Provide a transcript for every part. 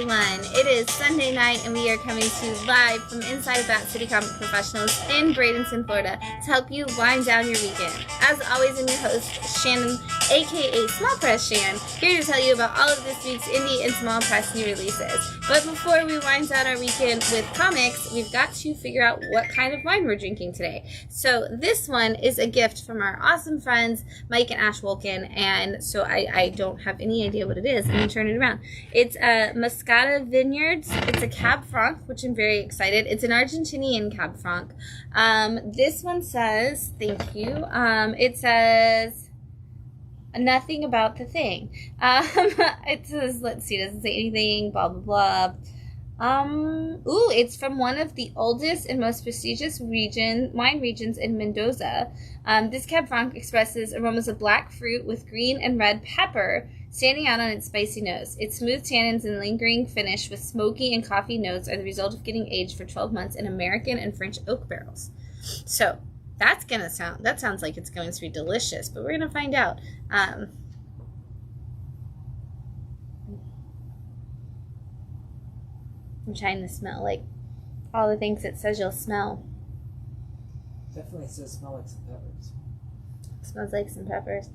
everyone. It is Sunday night and we are coming to you live from inside of Bat City Comic Professionals in Bradenton, Florida to help you wind down your weekend. As always, I'm your host, Shannon, aka Small Press Shann, here to tell you about all of this week's indie and small press new releases. But before we wind down our weekend with comics, we've got to figure out what kind of wine we're drinking today. So this one is a gift from our awesome friends, Mike and Ash Wolkin, and so I don't have any idea what it is. Let me turn it around. It's a Mascota Vineyards. It's a Cab Franc, which I'm very excited. It's an Argentinian Cab Franc. This one says, thank you, it says nothing about the thing. It says, let's see, doesn't say anything, blah, blah, blah. It's from one of the oldest and most prestigious wine regions in Mendoza. This Cab Franc expresses aromas of black fruit with green and red pepper standing out on its spicy nose. Its smooth tannins and lingering finish with smoky and coffee notes are the result of getting aged for 12 months in American and French oak barrels. So that sounds like it's going to be delicious, but we're going to find out. I'm trying to smell like all the things it says you'll smell. Definitely says smell like some peppers. Smells like some peppers.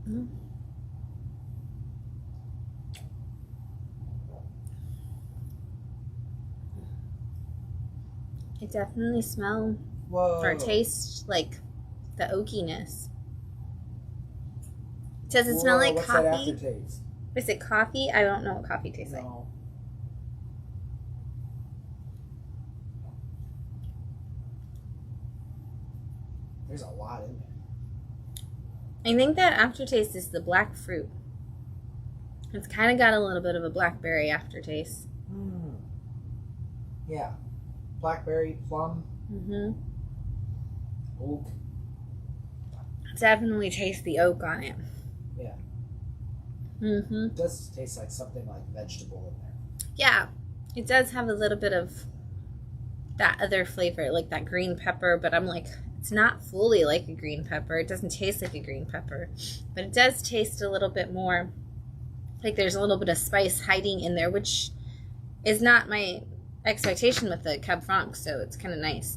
Mm. It definitely smells or tastes like the oakiness. Does it smell like what's coffee? That aftertaste? Is it coffee? I don't know what coffee tastes like. There's a lot in there. I think that aftertaste is the black fruit. It's kind of got a little bit of a blackberry aftertaste. Yeah. Blackberry, plum. Oak. Definitely taste the oak on it. Yeah. It does taste like something like vegetable in there. Yeah. It does have a little bit of that other flavor, like that green pepper, but I'm like, it's not fully like a green pepper. It doesn't taste like a green pepper, but it does taste a little bit more like there's a little bit of spice hiding in there, which is not my expectation with the Cab Franc, so it's kind of nice.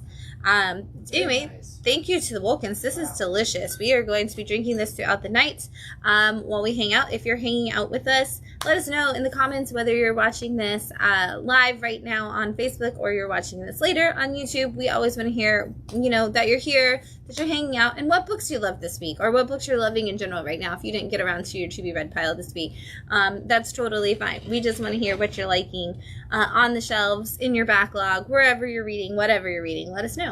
Anyway, thank you to the Wolkins. This is delicious. We are going to be drinking this throughout the night while we hang out. If you're hanging out with us, let us know in the comments whether you're watching this live right now on Facebook or you're watching this later on YouTube. We always want to hear, that you're here, that you're hanging out, and what books you love this week, or what books you're loving in general right now. If you didn't get around to your to be read pile this week, that's totally fine. We just want to hear what you're liking on the shelves, in your backlog, wherever you're reading, whatever you're reading. Let us know.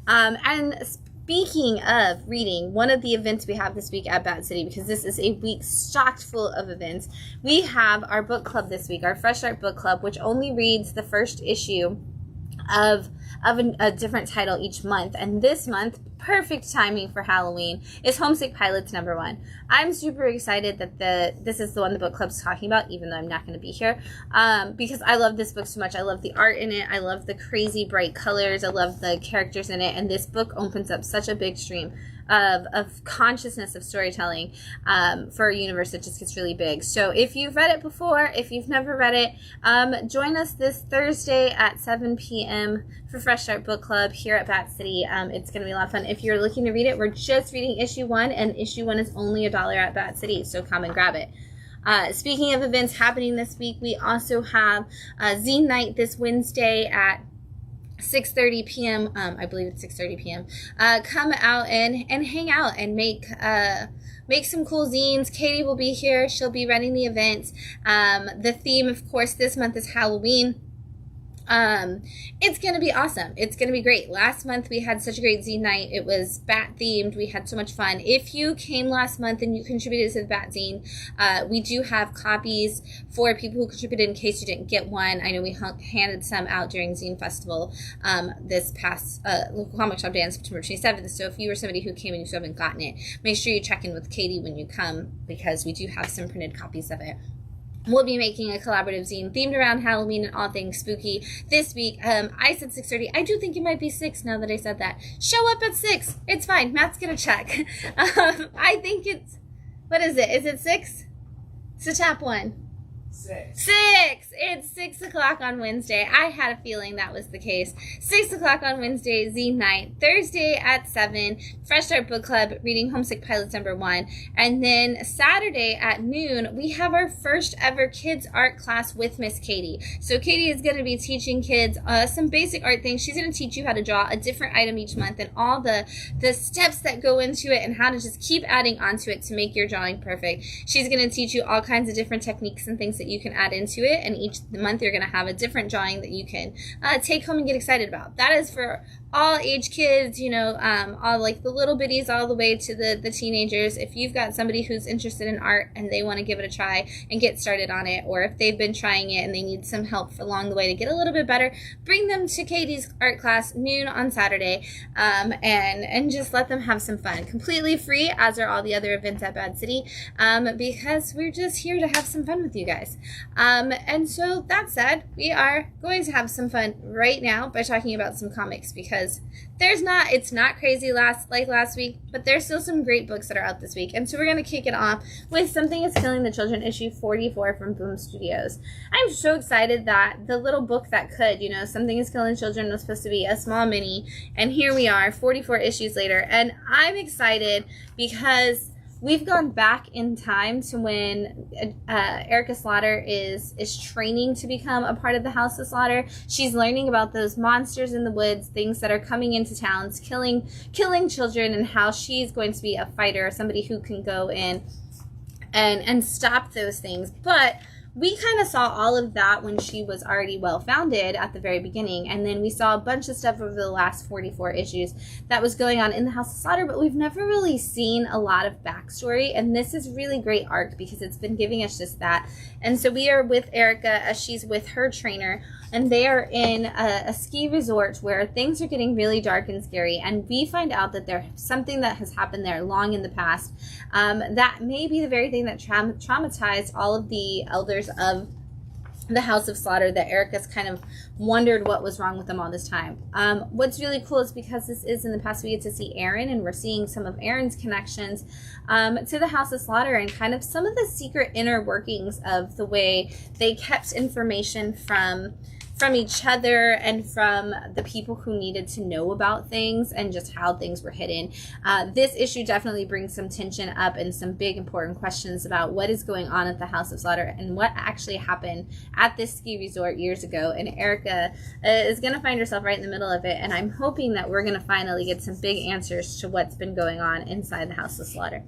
And speaking of reading, one of the events we have this week at Bat City, because this is a week chock full of events, we have our book club this week, our Fresh Start Book Club, which only reads the first issue of a different title each month. And this month, perfect timing for Halloween, is Homesick Pilots #1. I'm super excited that this is the one the book club's talking about, even though I'm not going to be here, because I love this book so much. I love the art in it. I love the crazy bright colors. I love the characters in it. And this book opens up such a big stream of consciousness of storytelling for a universe that just gets really big. So if you've read it before, if you've never read it, join us this Thursday at 7 p.m. for Fresh Start Book Club here at Bat City. It's going to be a lot of fun. If you're looking to read it, we're just reading issue 1, and issue 1 is only $1 at Bat City, so come and grab it. Speaking of events happening this week, we also have Zine Night this Wednesday at 6:30 p.m. I believe it's 6:30 p.m. Come out and hang out and make some cool zines. Katie will be here. She'll be running the event. The theme, of course, this month is Halloween. It's going to be awesome. It's going to be great. Last month we had such a great zine night. It was bat themed. We had so much fun. If you came last month and you contributed to the bat zine, we do have copies for people who contributed in case you didn't get one. I know we handed some out during Zine Festival this past local comic shop day on September 27th. So if you were somebody who came and you still haven't gotten it, make sure you check in with Katie when you come, because we do have some printed copies of it. We'll be making a collaborative zine themed around Halloween and all things spooky this week. I said 6:30. I do think it might be 6 now that I said that. Show up at 6. It's fine. Matt's going to check. I think it's... What is it? Is it 6? It's a tap 1. 6. It's 6 o'clock on Wednesday. I had a feeling that was the case. 6 o'clock on Wednesday, Z night. Thursday at 7, Fresh Start Book Club, reading Homesick Pilots #1. And then Saturday at noon, we have our first ever kids art class with Miss Katie. So Katie is going to be teaching kids some basic art things. She's going to teach you how to draw a different item each month and all the steps that go into it and how to just keep adding onto it to make your drawing perfect. She's going to teach you all kinds of different techniques and things that you can add into it, and each month you're going to have a different drawing that you can take home and get excited about. That is for all age kids, you know, all like the little bitties all the way to the teenagers. If you've got somebody who's interested in art and they want to give it a try and get started on it, or if they've been trying it and they need some help along the way to get a little bit better, bring them to Katie's art class noon on Saturday, and just let them have some fun. Completely free, as are all the other events at Bad City, because we're just here to have some fun with you guys. And so that said, we are going to have some fun right now by talking about some comics, because it's not crazy like last week, but there's still some great books that are out this week. And so we're going to kick it off with Something is Killing the Children, issue 44 from Boom Studios. I'm so excited that the little book that could, you know, Something is Killing the Children was supposed to be a small mini, and here we are 44 issues later. And I'm excited because we've gone back in time to when Erica Slaughter is training to become a part of the House of Slaughter. She's learning about those monsters in the woods, things that are coming into towns, killing children, and how she's going to be a fighter, somebody who can go in and stop those things. But we kind of saw all of that when she was already well-founded at the very beginning, and then we saw a bunch of stuff over the last 44 issues that was going on in the House of Slaughter, but we've never really seen a lot of backstory, and this is really great arc because it's been giving us just that. And so we are with Erica as she's with her trainer, and they are in a ski resort where things are getting really dark and scary, and we find out that there's something that has happened there long in the past that may be the very thing that traumatized all of the elders of the House of Slaughter, that Erica's kind of wondered what was wrong with them all this time. What's really cool is because this is in the past, we get to see Aaron, and we're seeing some of Aaron's connections to the House of Slaughter and kind of some of the secret inner workings of the way they kept information from each other and from the people who needed to know about things and just how things were hidden. This issue definitely brings some tension up and some big important questions about what is going on at the House of Slaughter and what actually happened at this ski resort years ago. And Erica is going to find herself right in the middle of it, and I'm hoping that we're going to finally get some big answers to what's been going on inside the House of Slaughter.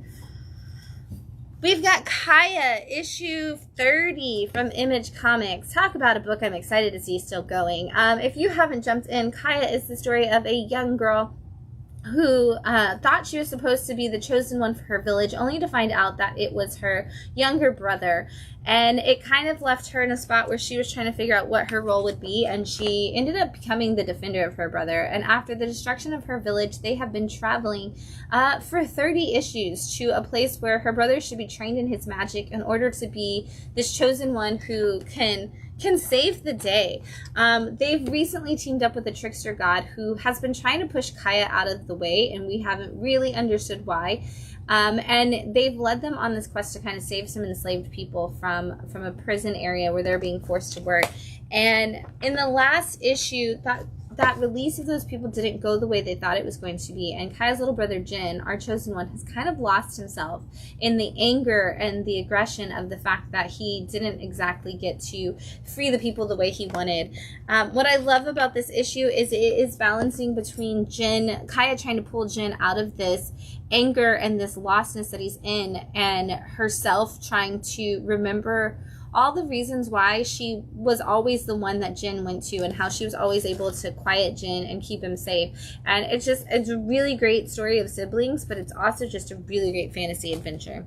We've got Kaya, issue 30 from Image Comics. Talk about a book I'm excited to see still going. If you haven't jumped in, Kaya is the story of a young girl who thought she was supposed to be the chosen one for her village, only to find out that it was her younger brother. And it kind of left her in a spot where she was trying to figure out what her role would be, and she ended up becoming the defender of her brother. And after the destruction of her village, they have been traveling for 30 issues to a place where her brother should be trained in his magic in order to be this chosen one who can save the day. They've recently teamed up with a trickster god who has been trying to push Kaya out of the way, and we haven't really understood why. And they've led them on this quest to kind of save some enslaved people from a prison area where they're being forced to work. And in the last issue, that release of those people didn't go the way they thought it was going to be, and Kaya's little brother Jin, our chosen one, has kind of lost himself in the anger and the aggression of the fact that he didn't exactly get to free the people the way he wanted. What I love about this issue is it is balancing between Kaya trying to pull Jin out of this anger and this lostness that he's in, and herself trying to remember all the reasons why she was always the one that Jin went to, and how she was always able to quiet Jin and keep him safe. And it's a really great story of siblings, but it's also just a really great fantasy adventure.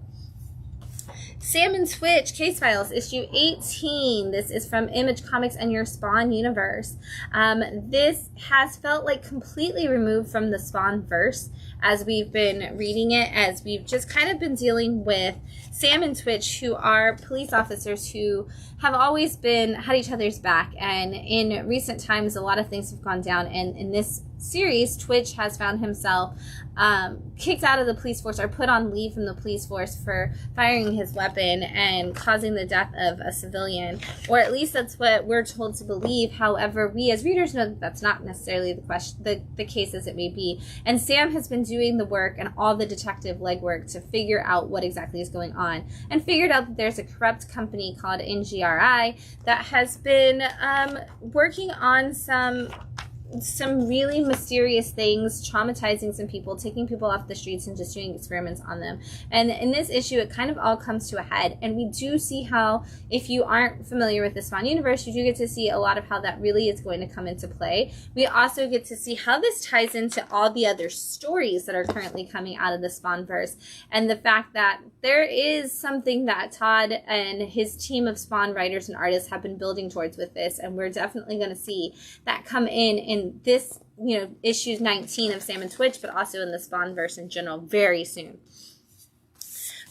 Salmon Switch, Case Files, issue 18. This is from Image Comics and your Spawn universe. This has felt like completely removed from the Spawn verse, as we've been reading it, as we've just kind of been dealing with Sam and Twitch, who are police officers who have always had each other's back. And in recent times, a lot of things have gone down. And in this series, Twitch has found himself kicked out of the police force, or put on leave from the police force for firing his weapon and causing the death of a civilian, or at least that's what we're told to believe. However, we as readers know that that's not necessarily the case as it may be. And Sam has been doing the work and all the detective legwork to figure out what exactly is going on, and figured out that there's a corrupt company called NGRI that has been working on some really mysterious things, traumatizing some people, taking people off the streets and just doing experiments on them. And in this issue, it kind of all comes to a head. And we do see how, if you aren't familiar with the Spawn universe, you do get to see a lot of how that really is going to come into play. We also get to see how this ties into all the other stories that are currently coming out of the Spawnverse, and the fact that there is something that Todd and his team of Spawn writers and artists have been building towards with this, and we're definitely going to see that come in this, issue 19 of Sam and Twitch, but also in the Spawnverse in general very soon.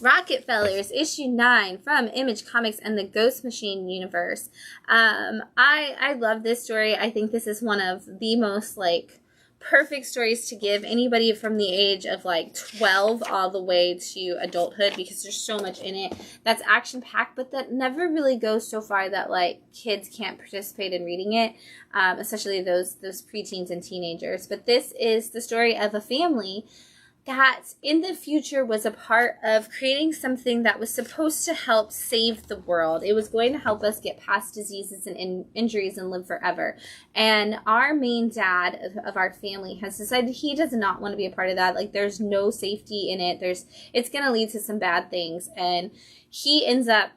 Rockefellers, issue 9 from Image Comics and the Ghost Machine universe. I love this story. I think this is one of the most perfect stories to give anybody from the age of 12 all the way to adulthood, because there's so much in it that's action packed, but that never really goes so far that kids can't participate in reading it, especially those preteens and teenagers. But this is the story of a family that in the future was a part of creating something that was supposed to help save the world. It was going to help us get past diseases and injuries and live forever. And our main dad of our family has decided he does not want to be a part of that. There's no safety in it. It's going to lead to some bad things. And he ends up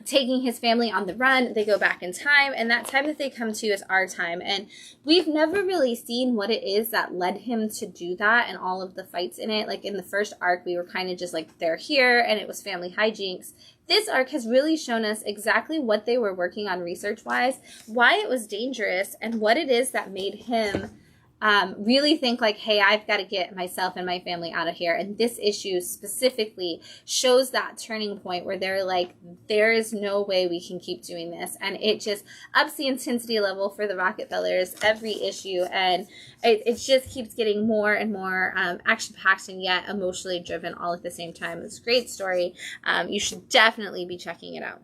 taking his family on the run. They go back in time, and that time that they come to is our time. And we've never really seen what it is that led him to do that and all of the fights in it. In the first arc, we were kind of just they're here, and it was family hijinks. This arc has really shown us exactly what they were working on research-wise, why it was dangerous, and what it is that made him really think hey, I've got to get myself and my family out of here. And this issue specifically shows that turning point where they're there is no way we can keep doing this. And it just ups the intensity level for the Rockefellers every issue. And it just keeps getting more and more action-packed and yet emotionally driven all at the same time. It's a great story. You should definitely be checking it out.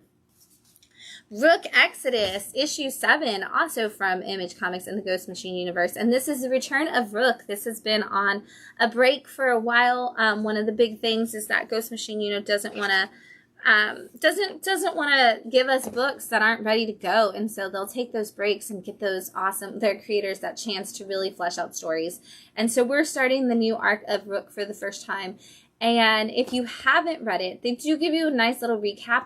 Rook Exodus, issue 7, also from Image Comics and the Ghost Machine universe. And this is the return of Rook. This has been on a break for a while. One of the big things is that Ghost Machine, doesn't want to give us books that aren't ready to go. And so they'll take those breaks and give their creators that chance to really flesh out stories. And so we're starting the new arc of Rook for the first time. And if you haven't read it, they do give you a nice little recap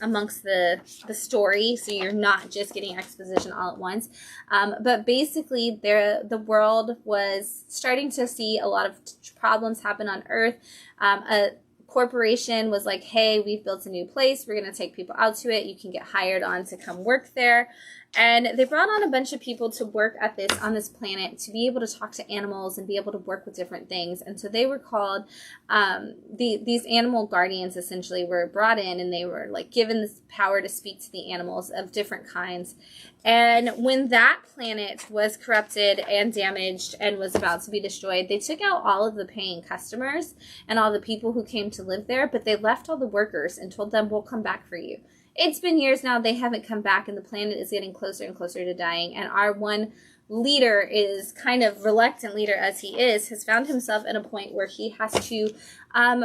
amongst the story, so you're not just getting exposition all at once. But basically, the world was starting to see a lot of problems happen on Earth. A corporation was hey, we've built a new place. We're going to take people out to it. You can get hired on to come work there. And they brought on a bunch of people to work on this planet to be able to talk to animals and be able to work with different things. And so they were called, these animal guardians essentially were brought in, and they were given this power to speak to the animals of different kinds. And when that planet was corrupted and damaged and was about to be destroyed, they took out all of the paying customers and all the people who came to live there, but they left all the workers and told them, we'll come back for you. It's been years now, they haven't come back, and the planet is getting closer and closer to dying. And our one leader is kind of reluctant leader as he is, has found himself at a point where he has to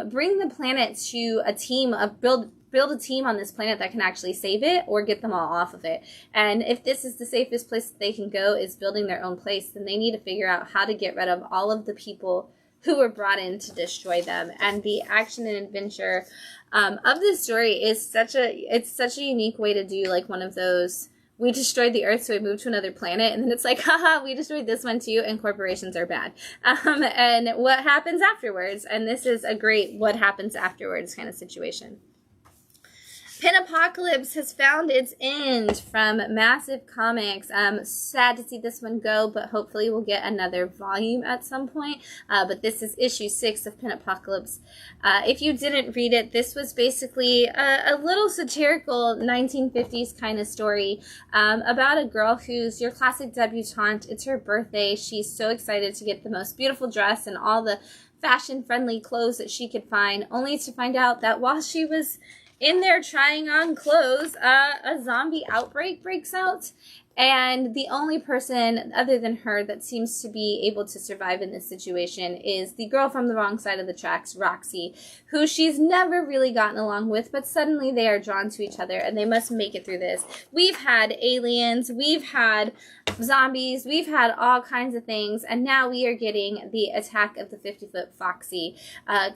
bring the planet to a team of build a team on this planet that can actually save it or get them all off of it. And if this is the safest place that they can go is building their own place, then they need to figure out how to get rid of all of the people who were brought in to destroy them. And the action and adventure of this story is such a unique way to do one of those, we destroyed the Earth, so we moved to another planet, and then it's haha, we destroyed this one too, and corporations are bad. And what happens afterwards? And this is a great what happens afterwards kind of situation. Pinapocalypse has found its end from Massive Comics. Sad to see this one go, but hopefully we'll get another volume at some point. But this is issue 6 of Pinapocalypse. If you didn't read it, this was basically a little satirical 1950s kind of story about a girl who's your classic debutante. It's her birthday. She's so excited to get the most beautiful dress and all the fashion-friendly clothes that she could find, only to find out that while she was in there trying on clothes, a zombie outbreak breaks out, and the only person other than her that seems to be able to survive in this situation is the girl from the wrong side of the tracks, Roxy, who she's never really gotten along with, but suddenly they are drawn to each other, and they must make it through this. We've had aliens, we've had zombies, we've had all kinds of things, and now we are getting the attack of the 50-foot Foxy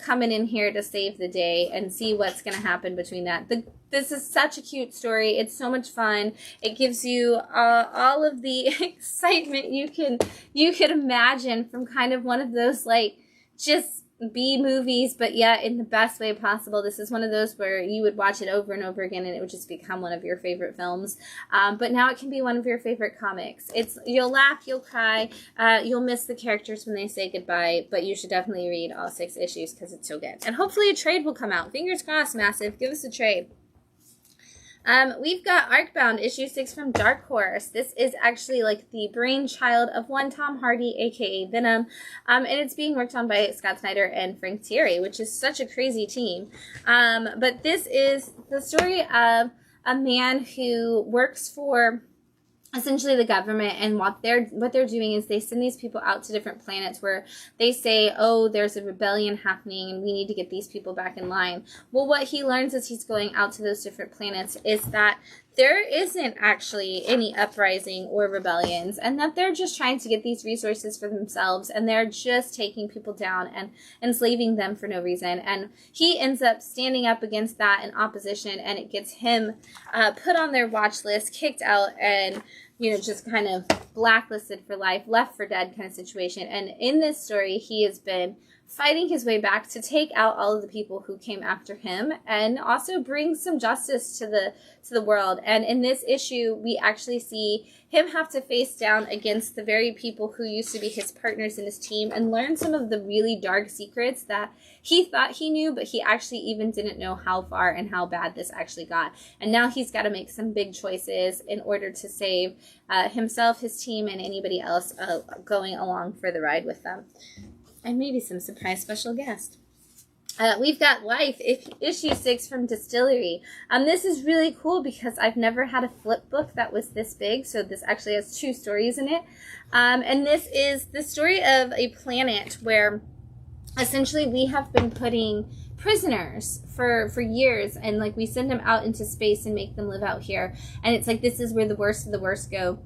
coming in here to save the day and see what's going to happen between that. This is such a cute story. It's so much fun. It gives you all of the excitement you could imagine from kind of one of those like just B movies, but yet in the best way possible. This is one of those where you would watch it over and over again and it would just become one of your favorite films. But now it can be one of your favorite comics. You'll laugh, you'll cry, you'll miss the characters when they say goodbye, but you should definitely read all 6 issues because it's so good. And hopefully a trade will come out. Fingers crossed, Massive. Give us a trade. We've got Arcbound, issue 6 from Dark Horse. This is actually like the brainchild of one Tom Hardy, aka Venom, and it's being worked on by Scott Snyder and Frank Thierry, which is such a crazy team. But this is the story of a man who works for essentially the government, and what they're doing is they send these people out to different planets where they say, oh, there's a rebellion happening and we need to get these people back in line. Well, what he learns as he's going out to those different planets is that there isn't actually any uprising or rebellions, and that they're just trying to get these resources for themselves, and they're just taking people down and enslaving them for no reason. And he ends up standing up against that in opposition, and it gets him put on their watch list, kicked out, and just kind of blacklisted for life, left for dead kind of situation. And in this story, he has been fighting his way back to take out all of the people who came after him and also bring some justice to the world. And in this issue, we actually see him have to face down against the very people who used to be his partners in his team and learn some of the really dark secrets that he thought he knew, but he actually even didn't know how far and how bad this actually got. And now he's got to make some big choices in order to save himself, his team, and anybody else going along for the ride with them. And maybe some surprise special guest. We've got Life, issue 6 from Distillery. This is really cool because I've never had a flip book that was this big, so this actually has 2 stories in it. And this is the story of a planet where essentially we have been putting prisoners for years, and like we send them out into space and make them live out here. And it's like this is where the worst of the worst go.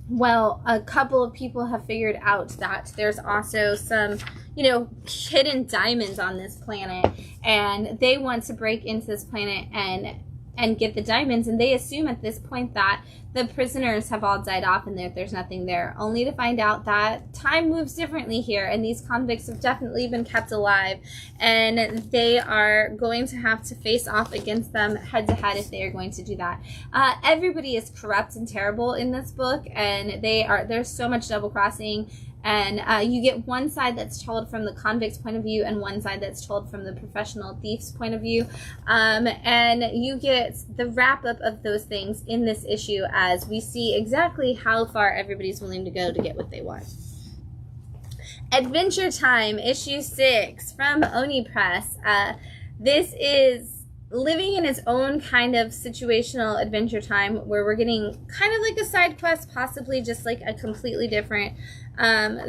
Well, a couple of people have figured out that there's also some, hidden diamonds on this planet, and they want to break into this planet and get the diamonds, and they assume at this point that the prisoners have all died off and there's nothing there, only to find out that time moves differently here, and these convicts have definitely been kept alive, and they are going to have to face off against them head to head if they are going to do that. Everybody is corrupt and terrible in this book, and there's so much double crossing. And you get one side that's told from the convict's point of view and one side that's told from the professional thief's point of view. And you get the wrap-up of those things in this issue as we see exactly how far everybody's willing to go to get what they want. Adventure Time, issue 6 from Oni Press. This is living in its own kind of situational Adventure Time where we're getting kind of like a side quest, possibly just like a completely different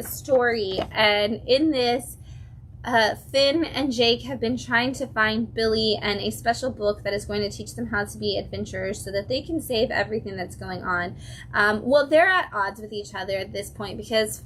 story. And in this, Finn and Jake have been trying to find Billy and a special book that is going to teach them how to be adventurers so that they can save everything that's going on. Well, they're at odds with each other at this point because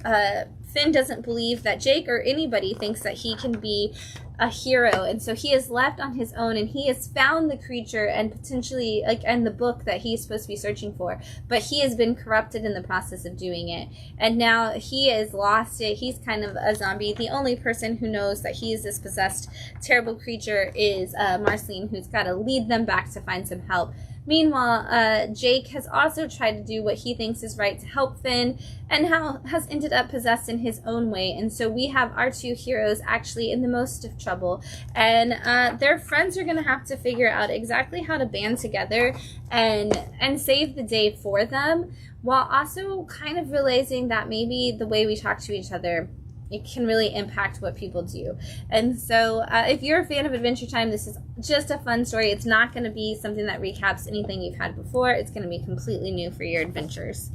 Finn doesn't believe that Jake or anybody thinks that he can be a hero, and so he is left on his own, and he has found the creature and potentially and the book that he's supposed to be searching for, but he has been corrupted in the process of doing it, and now he has lost it. He's kind of a zombie. The only person who knows that he is this possessed terrible creature is Marceline, who's got to lead them back to find some help. Meanwhile, Jake has also tried to do what he thinks is right to help Finn, and has ended up possessed in his own way. And so we have our two heroes actually in the most of trouble, and their friends are going to have to figure out exactly how to band together and save the day for them, while also kind of realizing that maybe the way we talk to each other, it can really impact what people do. And so if you're a fan of Adventure Time, this is just a fun story. It's not going to be something that recaps anything you've had before. It's going to be completely new for your adventures.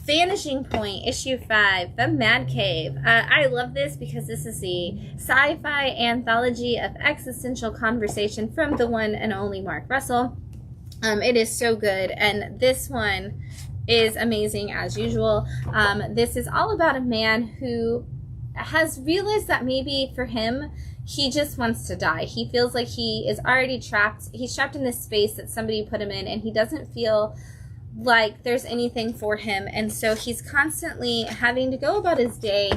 Vanishing Point, issue 5, The Mad Cave. I love this because this is the sci-fi anthology of existential conversation from the one and only Mark Russell. It is so good, and this one is amazing as usual. This is all about a man who has realized that maybe for him, he just wants to die. He feels like he is already trapped. He's trapped in this space that somebody put him in, and he doesn't feel like there's anything for him. And so he's constantly having to go about his day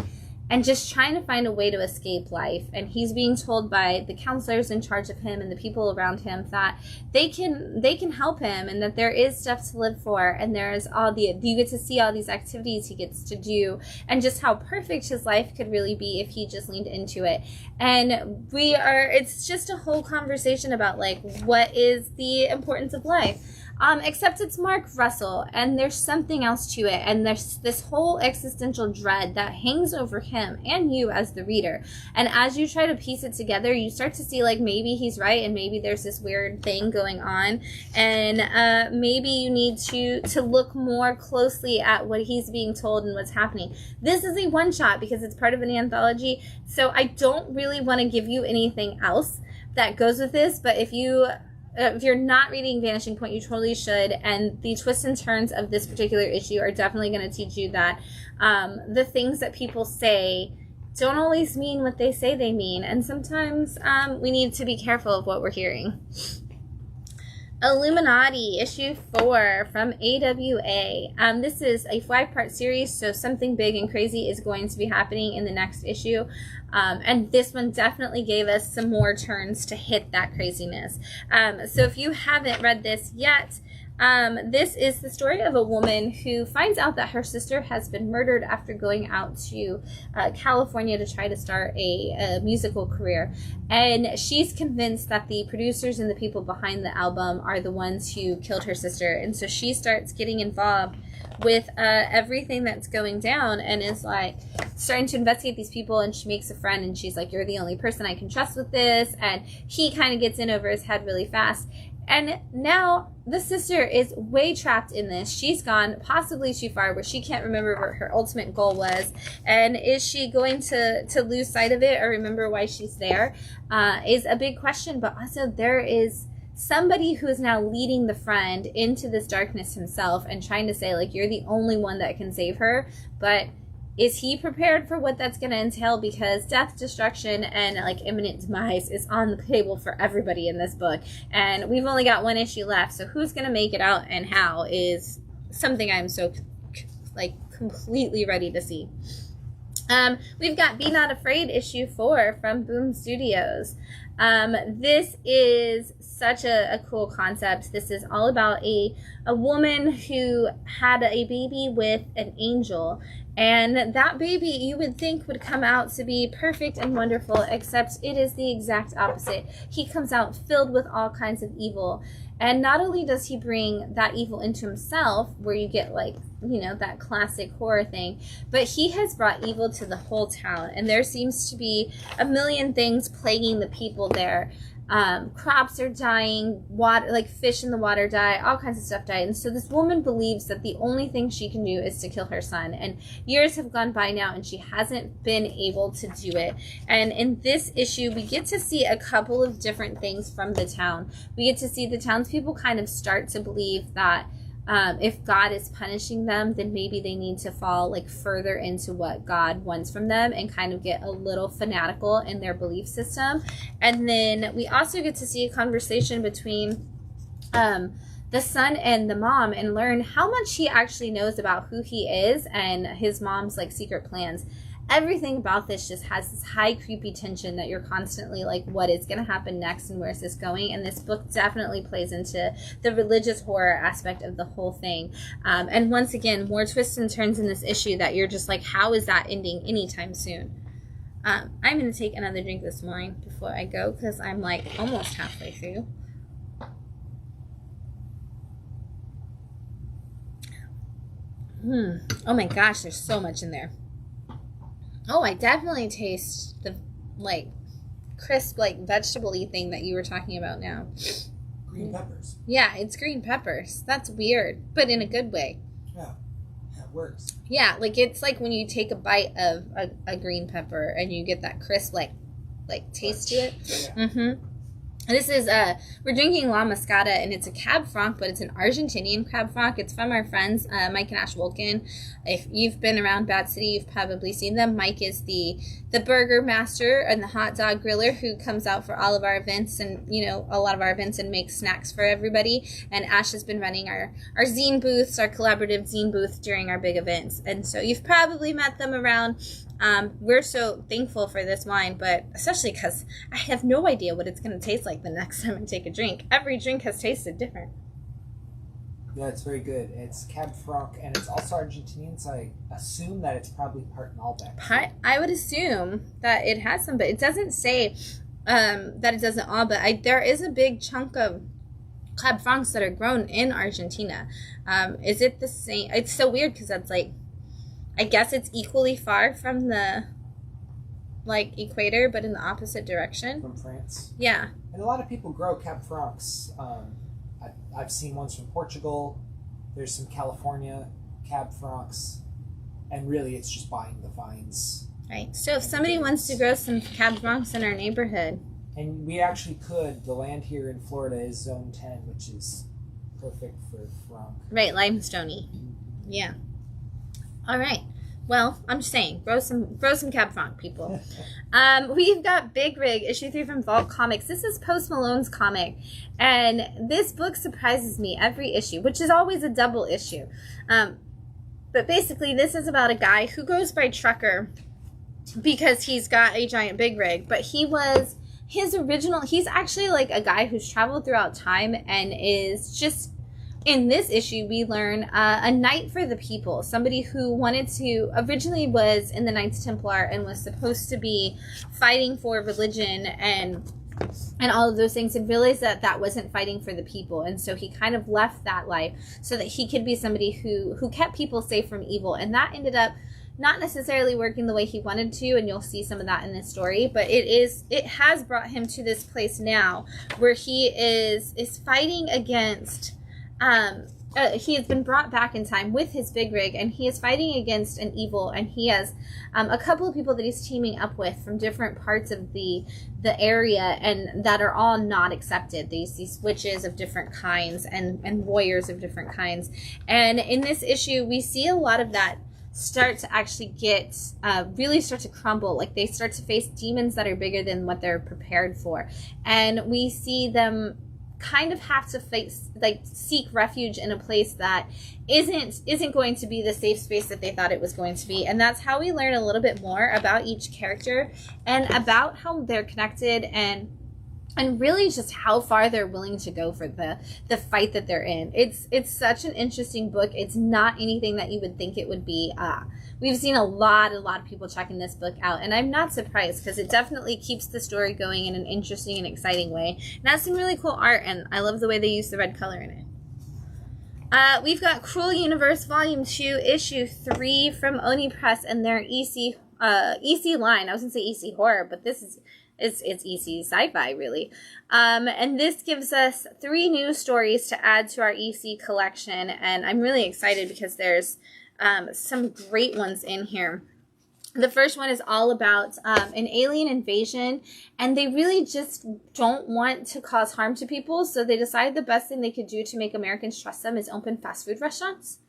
and just trying to find a way to escape life. And he's being told by the counselors in charge of him and the people around him that they can help him, and that there is stuff to live for, and there's you get to see all these activities he gets to do, and just how perfect his life could really be if he just leaned into it. And it's just a whole conversation about like what is the importance of life. Except it's Mark Russell, and there's something else to it, and there's this whole existential dread that hangs over him and you as the reader. And as you try to piece it together, you start to see like maybe he's right, and maybe there's this weird thing going on, and maybe you need to look more closely at what he's being told and what's happening. This is a one-shot because it's part of an anthology, so I don't really want to give you anything else that goes with this, but if you're not reading Vanishing Point, you totally should. And the twists and turns of this particular issue are definitely going to teach you that the things that people say don't always mean what they say they mean. And sometimes we need to be careful of what we're hearing. Illuminati, issue 4 from AWA. This is a 5-part series, so something big and crazy is going to be happening in the next issue. And this one definitely gave us some more turns to hit that craziness. So if you haven't read this yet, this is the story of a woman who finds out that her sister has been murdered after going out to California to try to start a musical career. And she's convinced that the producers and the people behind the album are the ones who killed her sister. And so she starts getting involved with everything that's going down, and is like starting to investigate these people. And she makes a friend, and she's like, you're the only person I can trust with this. And he kind of gets in over his head really fast. And now the sister is way trapped in this. She's gone possibly too far where she can't remember what her ultimate goal was. And is she going to lose sight of it or remember why she's there is a big question. But also there is somebody who is now leading the friend into this darkness himself and trying to say, like, you're the only one that can save her. But is he prepared for what that's going to entail? Because death, destruction, and like imminent demise is on the table for everybody in this book. And we've only got one issue left. So who's going to make it out and how is something I'm so like completely ready to see. We've got Be Not Afraid issue 4 from Boom Studios. This is such a cool concept. This is all about a woman who had a baby with an angel, and that baby you would think would come out to be perfect and wonderful, except it is the exact opposite. He comes out filled with all kinds of evil. And not only does he bring that evil into himself, where you get like, you know, that classic horror thing, but he has brought evil to the whole town. And there seems to be a million things plaguing the people there. Crops are dying, water, like fish in the water die, all kinds of stuff die. And so this woman believes that the only thing she can do is to kill her son. And years have gone by now, and she hasn't been able to do it. And in this issue, we get to see a couple of different things from the town. We get to see the townspeople kind of start to believe that if God is punishing them, then maybe they need to fall like further into what God wants from them and kind of get a little fanatical in their belief system. And then we also get to see a conversation between the son and the mom and learn how much he actually knows about who he is and his mom's like secret plans. Everything about this just has this high creepy tension that you're constantly like, what is going to happen next and where's this going? And this book definitely plays into the religious horror aspect of the whole thing. And once again, more twists and turns in this issue that you're just like, how is that ending anytime soon? I'm going to take another drink this morning before I go because I'm like almost halfway through. Oh my gosh, there's so much in there. Oh, I definitely taste the, like, crisp, like, vegetable-y thing that you were talking about now. Green peppers. Yeah, it's green peppers. That's weird, but in a good way. Yeah, it works. Yeah, like, it's like when you take a bite of a green pepper and you get that crisp, like taste to it. Yeah. Mm-hmm. This is, we're drinking La Mascota, and it's a Cab Franc, but it's an Argentinian Cab Franc. It's from our friends, Mike and Ash Wolkin. If you've been around Bad City, you've probably seen them. Mike is the burger master and the hot dog griller who comes out for all of our events and, you know, a lot of our events and makes snacks for everybody. And Ash has been running our zine booths, our collaborative zine booth during our big events. And so you've probably met them around. We're so thankful for this wine, but especially because I have no idea what it's going to taste like the next time I take a drink. Every drink has tasted different. Yeah, it's very good. It's Cab Franc, and it's also Argentinian, so I assume that it's probably part Malbec. I would assume that it has some, but it doesn't say that it doesn't all, but there is a big chunk of Cab Francs that are grown in Argentina. Is it the same? It's so weird because that's like, I guess it's equally far from the, like, equator, but in the opposite direction. From France. Yeah. And a lot of people grow Cab Francs. I've seen ones from Portugal. There's some California Cab Francs. And really, it's just buying the vines. Right. So if somebody wants to grow some Cab Francs in our neighborhood. And we actually could. The land here in Florida is Zone 10, which is perfect for Franc. Right, limestoney. Yeah. All right. Well, I'm just saying, grow some Cab Franc, people. We've got Big Rig, issue 3 from Vault Comics. This is Post Malone's comic, and this book surprises me every issue, which is always a double issue. But basically, this is about a guy who goes by Trucker because he's got a giant big rig, but he's actually like a guy who's traveled throughout time and is just... In this issue, we learn a knight for the people, somebody who originally was in the Knights Templar and was supposed to be fighting for religion and all of those things, and realized that wasn't fighting for the people. And so he kind of left that life so that he could be somebody who kept people safe from evil. And that ended up not necessarily working the way he wanted to, and you'll see some of that in this story, but it has brought him to this place now where he is fighting against... he has been brought back in time with his big rig, and he is fighting against an evil, and he has a couple of people that he's teaming up with from different parts of the area, and that are all not accepted. These witches of different kinds and warriors of different kinds. And in this issue, we see a lot of that start to actually really start to crumble. Like, they start to face demons that are bigger than what they're prepared for. And we see them kind of have to seek refuge in a place that isn't going to be the safe space that they thought it was going to be. And that's how we learn a little bit more about each character and about how they're connected and really just how far they're willing to go for the fight that they're in. It's such an interesting book. It's not anything that you would think it would be. We've seen a lot of people checking this book out, and I'm not surprised because it definitely keeps the story going in an interesting and exciting way. And has some really cool art, and I love the way they use the red color in it. We've got Cruel Universe Volume 2, Issue 3 from Oni Press and their EC line. I was going to say EC Horror, but this is... It's EC Sci-Fi, really. And this gives us 3 new stories to add to our EC collection, and I'm really excited because there's some great ones in here. The first one is all about an alien invasion, and they really just don't want to cause harm to people, so they decide the best thing they could do to make Americans trust them is open fast food restaurants.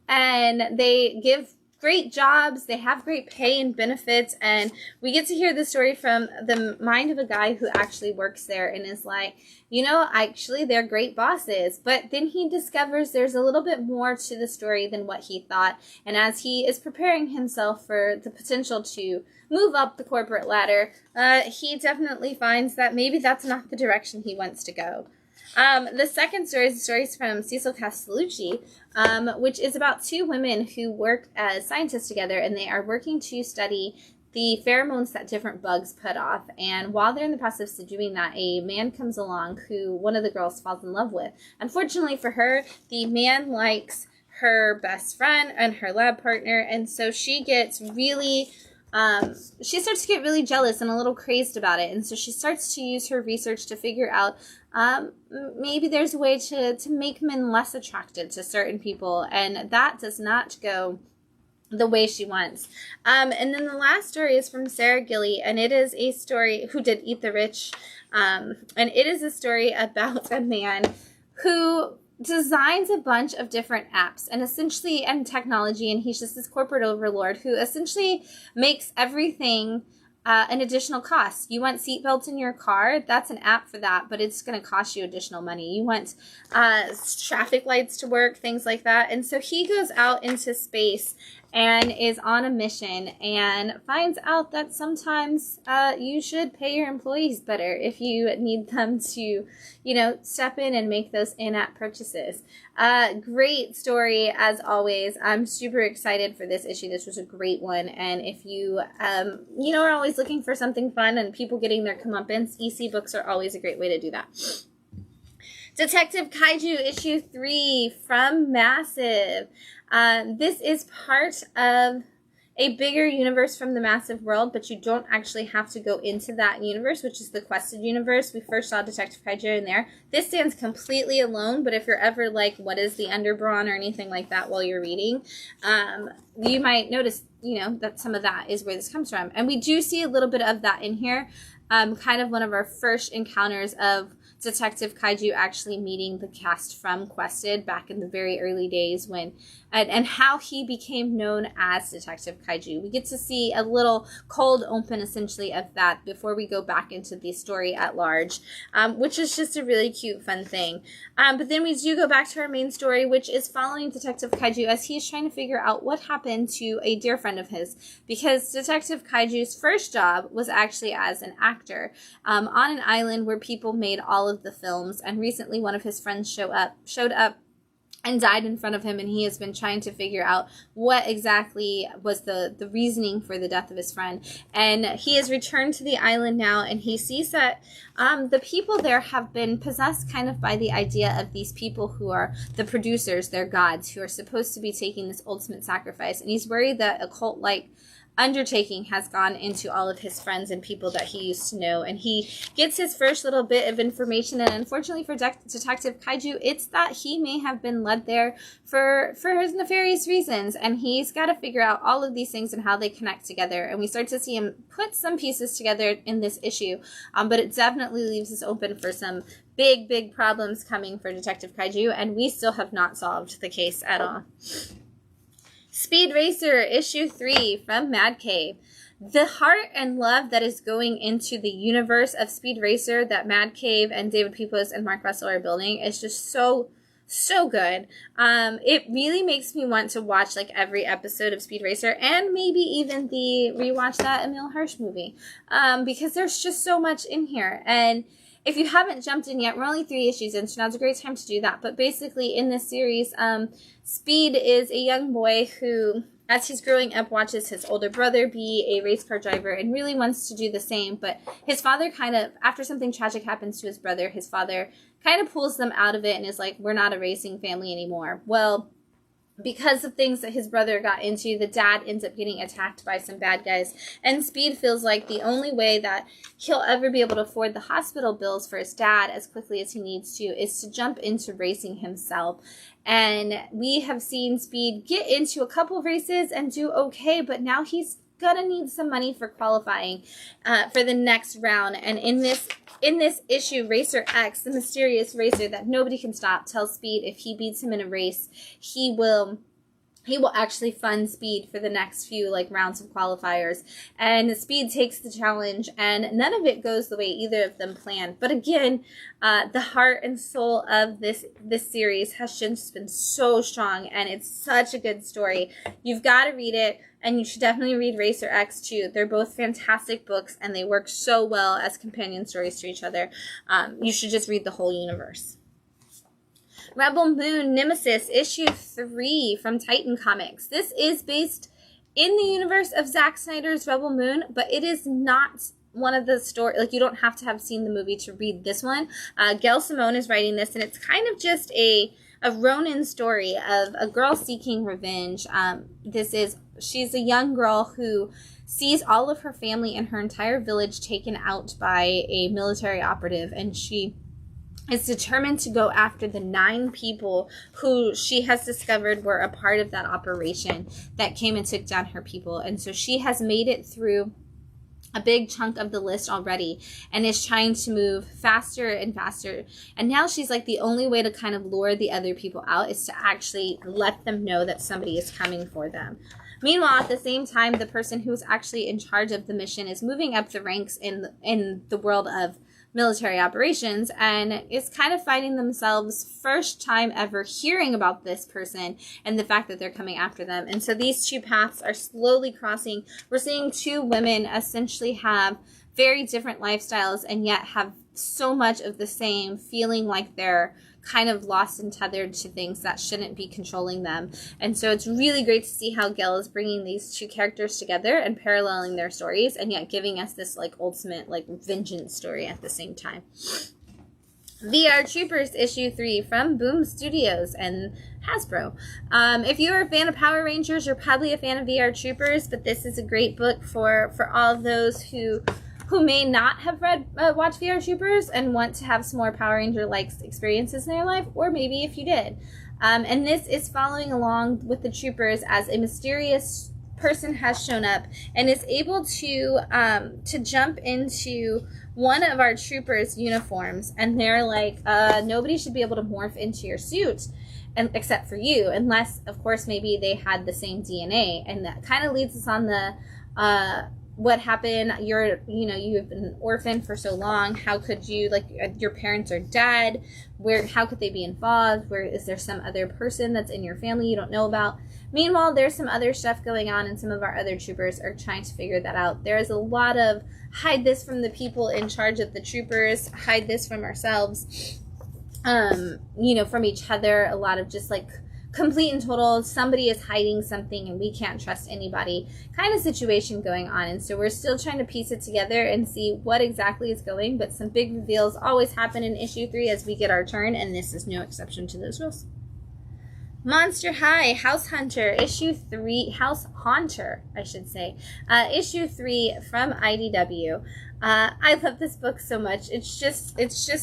And they give great jobs, they have great pay and benefits, and we get to hear the story from the mind of a guy who actually works there and is like, you know, actually they're great bosses. But then he discovers there's a little bit more to the story than what he thought, and as he is preparing himself for the potential to move up the corporate ladder, he definitely finds that maybe that's not the direction he wants to go. The second story is the stories from Cecil Castellucci, which is about two women who work as scientists together, and they are working to study the pheromones that different bugs put off. And while they're in the process of doing that, a man comes along who one of the girls falls in love with. Unfortunately for her, the man likes her best friend and her lab partner, and so she gets really... she starts to get really jealous and a little crazed about it, and so she starts to use her research to figure out maybe there's a way to make men less attracted to certain people, and that does not go the way she wants. And then the last story is from Sarah Gilly, and it is a story who did Eat the Rich, and it is a story about a man who designs a bunch of different apps and technology, and he's just this corporate overlord who essentially makes everything an additional cost. You want seatbelts in your car? That's an app for that, but it's going to cost you additional money. You want traffic lights to work, things like that. And so he goes out into space and is on a mission and finds out that sometimes you should pay your employees better if you need them to, you know, step in and make those in-app purchases. Great story as always. I'm super excited for this issue. This was a great one. And if you, you know, are always looking for something fun and people getting their comeuppance, EC books are always a great way to do that. Detective Kaiju issue 3 from Massive. This is part of a bigger universe from the Massive world, but you don't actually have to go into that universe, which is the Quested universe. We first saw Detective Kaiju in there. This stands completely alone, but if you're ever like, what is the Underbrawn or anything like that while you're reading, you might notice, you know, that some of that is where this comes from. And we do see a little bit of that in here. Kind of one of our first encounters of Detective Kaiju actually meeting the cast from Quested back in the very early days when, and how he became known as Detective Kaiju. We get to see a little cold open essentially of that before we go back into the story at large, which is just a really cute, fun thing. But then we do go back to our main story, which is following Detective Kaiju as he is trying to figure out what happened to a dear friend of his, because Detective Kaiju's first job was actually as an actor on an island where people made all of the films, and recently one of his friends showed up and died in front of him, and he has been trying to figure out what exactly was the reasoning for the death of his friend. And he has returned to the island now, and he sees that the people there have been possessed kind of by the idea of these people who are the producers, their gods, who are supposed to be taking this ultimate sacrifice. And he's worried that a cult-like undertaking has gone into all of his friends and people that he used to know, and he gets his first little bit of information. And unfortunately for Detective Kaiju, it's that he may have been led there for his nefarious reasons, and he's got to figure out all of these things and how they connect together. And we start to see him put some pieces together in this issue, but it definitely leaves us open for some big problems coming for Detective Kaiju, and we still have not solved the case at all. Speed Racer issue 3 from Mad Cave. The heart and love that is going into the universe of Speed Racer that Mad Cave and David Pepose and Mark Russell are building is just so good. It really makes me want to watch like every episode of Speed Racer, and maybe even rewatch that Emile Hirsch movie, because there's just so much in here. And if you haven't jumped in yet, we're only 3 issues in, so now's a great time to do that. But basically, in this series, Speed is a young boy who, as he's growing up, watches his older brother be a race car driver and really wants to do the same. But his father kind of, after something tragic happens to his brother, his father kind of pulls them out of it and is like, we're not a racing family anymore. Well, because of things that his brother got into, the dad ends up getting attacked by some bad guys, and Speed feels like the only way that he'll ever be able to afford the hospital bills for his dad as quickly as he needs to is to jump into racing himself. And we have seen Speed get into a couple of races and do okay, but now he's gonna need some money for qualifying for the next round. And in this issue, Racer X, the mysterious racer that nobody can stop, tells Speed if he beats him in a race, he will actually fund Speed for the next few rounds of qualifiers. And Speed takes the challenge, and none of it goes the way either of them planned. But again, the heart and soul of this series has just been so strong, and it's such a good story. You've got to read it, and you should definitely read Racer X too. They're both fantastic books, and they work so well as companion stories to each other. You should just read the whole universe. Rebel Moon Nemesis, issue 3 from Titan Comics. This is based in the universe of Zack Snyder's Rebel Moon, but it is not one of the stories, you don't have to have seen the movie to read this one. Gail Simone is writing this, and it's kind of just a Ronin story of a girl seeking revenge. She's a young girl who sees all of her family and her entire village taken out by a military operative, and she is determined to go after the 9 people who she has discovered were a part of that operation that came and took down her people. And so she has made it through a big chunk of the list already and is trying to move faster and faster. And now she's the only way to kind of lure the other people out is to actually let them know that somebody is coming for them. Meanwhile, at the same time, the person who's actually in charge of the mission is moving up the ranks in the world of military operations and is kind of finding themselves first time ever hearing about this person and the fact that they're coming after them. And so these two paths are slowly crossing. We're seeing 2 women essentially have very different lifestyles and yet have so much of the same, feeling like they're kind of lost and tethered to things that shouldn't be controlling them. And so it's really great to see how Gail is bringing these 2 characters together and paralleling their stories and yet giving us this ultimate vengeance story at the same time. VR Troopers issue 3 from Boom Studios and Hasbro. If you're a fan of Power Rangers, you're probably a fan of VR Troopers, but this is a great book for all of those who may not have watched VR Troopers and want to have some more Power Ranger-like experiences in their life, or maybe if you did. And this is following along with the Troopers as a mysterious person has shown up and is able to jump into one of our Troopers' uniforms, and they're nobody should be able to morph into your suit except for you, unless, of course, maybe they had the same DNA. And that kind of leads us on the what happened. You've been an orphan for so long. How could you, your parents are dead. How could they be involved? Is there some other person that's in your family you don't know about? Meanwhile, there's some other stuff going on, and some of our other troopers are trying to figure that out. There is a lot of hide this from the people in charge of the troopers, hide this from ourselves, from each other. A lot of just complete and total, somebody is hiding something and we can't trust anybody kind of situation going on. And so we're still trying to piece it together and see what exactly is going, but some big reveals always happen in issue 3 as we get our turn, and this is no exception to those rules. Monster High, House Hunter, issue 3, House Haunter, I should say, issue 3 from IDW. I love this book so much. It's just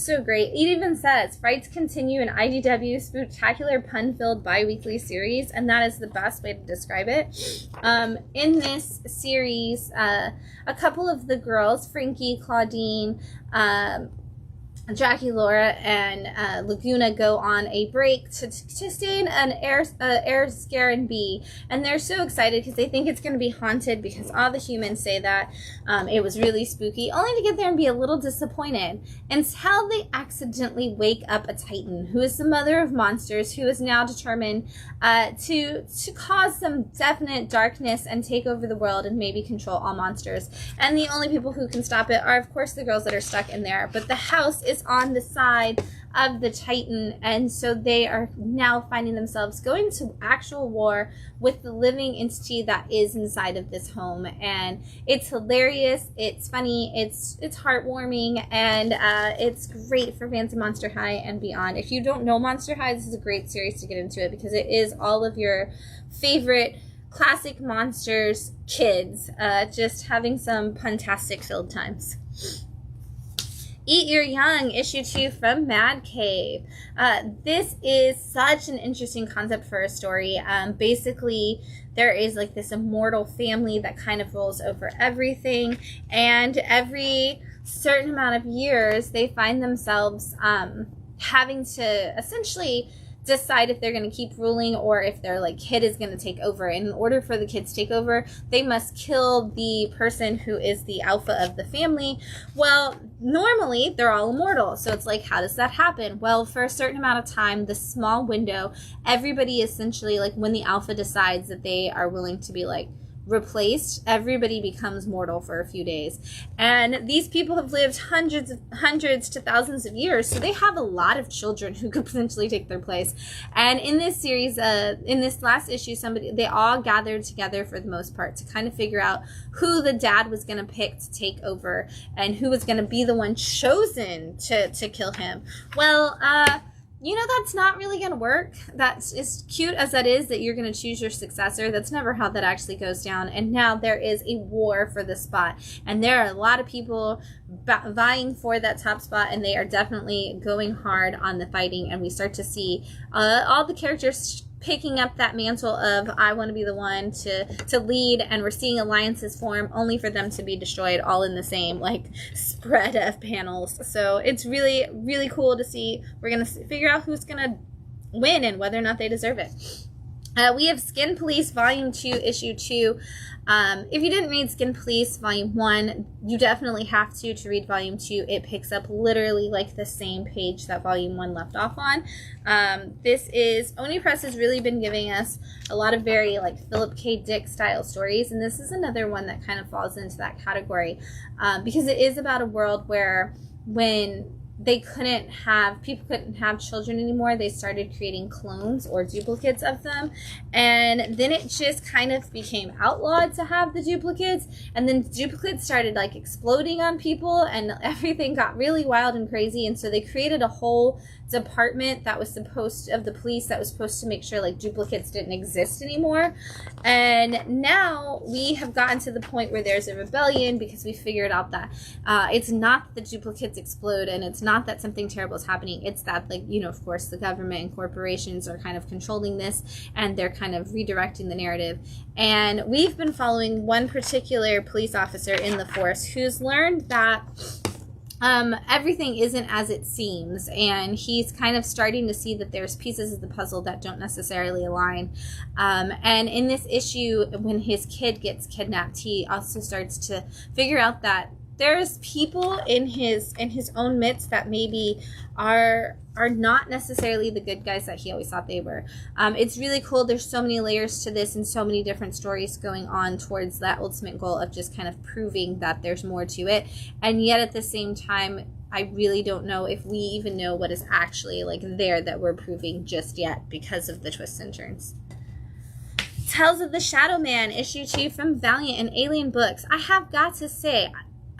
so great. It even says, frights continue in IDW's spectacular pun-filled bi-weekly series, and that is the best way to describe it. In this series, a couple of the girls, Frankie, Claudine, Jackie, Laura, and Laguna go on a break to stay in an air scare and bee, and they're so excited because they think it's going to be haunted because all the humans say that it was really spooky, only to get there and be a little disappointed until they accidentally wake up a Titan who is the mother of monsters, who is now determined to cause some definite darkness and take over the world and maybe control all monsters. And the only people who can stop it are, of course, the girls that are stuck in there, but the house is on the side of the Titan, and so they are now finding themselves going to actual war with the living entity that is inside of this home. And it's hilarious, it's funny, it's heartwarming, and it's great for fans of Monster High and beyond. If you don't know Monster High, this is a great series to get into it because it is all of your favorite classic monsters kids just having some puntastic filled times. Eat Your Young, issue 2 from Mad Cave. This is such an interesting concept for a story. Basically, there is like this immortal family that kind of rules over everything, and every certain amount of years, they find themselves having to essentially decide if they're going to keep ruling or if their like kid is going to take over. And in order for the kids to take over, they must kill the person who is the alpha of the family. Well, normally they're all immortal, so it's like, how does that happen? Well, for a certain amount of time, this small window, everybody essentially, like when the alpha decides that they are willing to be like replaced, everybody becomes mortal for a few days. And these people have lived hundreds to thousands of years, so they have a lot of children who could potentially take their place. And in this series, in this last issue, they all gathered together for the most part to kind of figure out who the dad was going to pick to take over and who was going to be the one chosen to kill him. Well, you know, that's not really going to work. That's as cute as that is, that you're going to choose your successor. That's never how that actually goes down. And now there is a war for the spot. And there are a lot of people vying for that top spot, and they are definitely going hard on the fighting. And we start to see all the characters picking up that mantle of, I want to be the one to lead, and we're seeing alliances form only for them to be destroyed all in the same like spread of panels. So it's really, really cool to see. We're going to figure out who's going to win and whether or not they deserve it. We have Skin Police Volume 2, Issue 2. If you didn't read Skin Police Volume 1, you definitely have to read Volume 2. It picks up literally like the same page that Volume 1 left off on. This is, Oni Press has really been giving us a lot of very like Philip K. Dick style stories, and this is another one that kind of falls into that category, because it is about a world where when people couldn't have children anymore, they started creating clones or duplicates of them, and then it just kind of became outlawed to have the duplicates, and then duplicates started like exploding on people, and everything got really wild and crazy. And so they created a whole department that was supposed to make sure like duplicates didn't exist anymore. And now we have gotten to the point where there's a rebellion, because we figured out that it's not that the duplicates explode, and it's not that something terrible is happening. It's that, like, you know, of course the government and corporations are kind of controlling this, and they're kind of redirecting the narrative. And we've been following one particular police officer in the force who's learned that everything isn't as it seems, and he's kind of starting to see that there's pieces of the puzzle that don't necessarily align. And in this issue, when his kid gets kidnapped, he also starts to figure out that there's people in his own midst that maybe are not necessarily the good guys that he always thought they were. It's really cool. There's so many layers to this and so many different stories going on towards that ultimate goal of just kind of proving that there's more to it. And yet at the same time, I really don't know if we even know what is actually like there that we're proving just yet, because of the twists and turns. Tales of the Shadow Man, issue 2 from Valiant and Alien Books. I have got to say,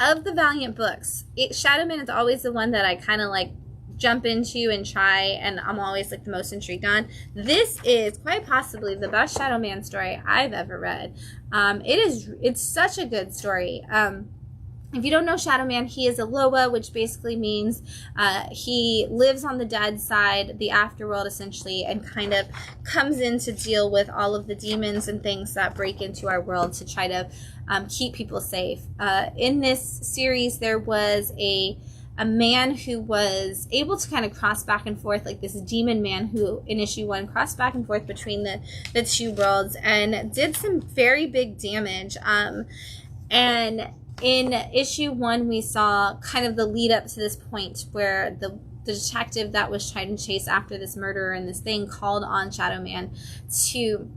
of the Valiant books, Shadow Man is always the one that I kind of like jump into and try, and I'm always like the most intrigued on. This is quite possibly the best Shadow Man story I've ever read. It's such a good story. If you don't know Shadow Man, he is a Loa, which basically means he lives on the dead side, the afterworld essentially, and kind of comes in to deal with all of the demons and things that break into our world to try to keep people safe. In this series, there was a man who was able to kind of cross back and forth, like this demon man who in issue 1 crossed back and forth between the two worlds and did some very big damage. And in issue 1, we saw kind of the lead up to this point where the detective that was trying to chase after this murderer and this thing called on Shadow Man to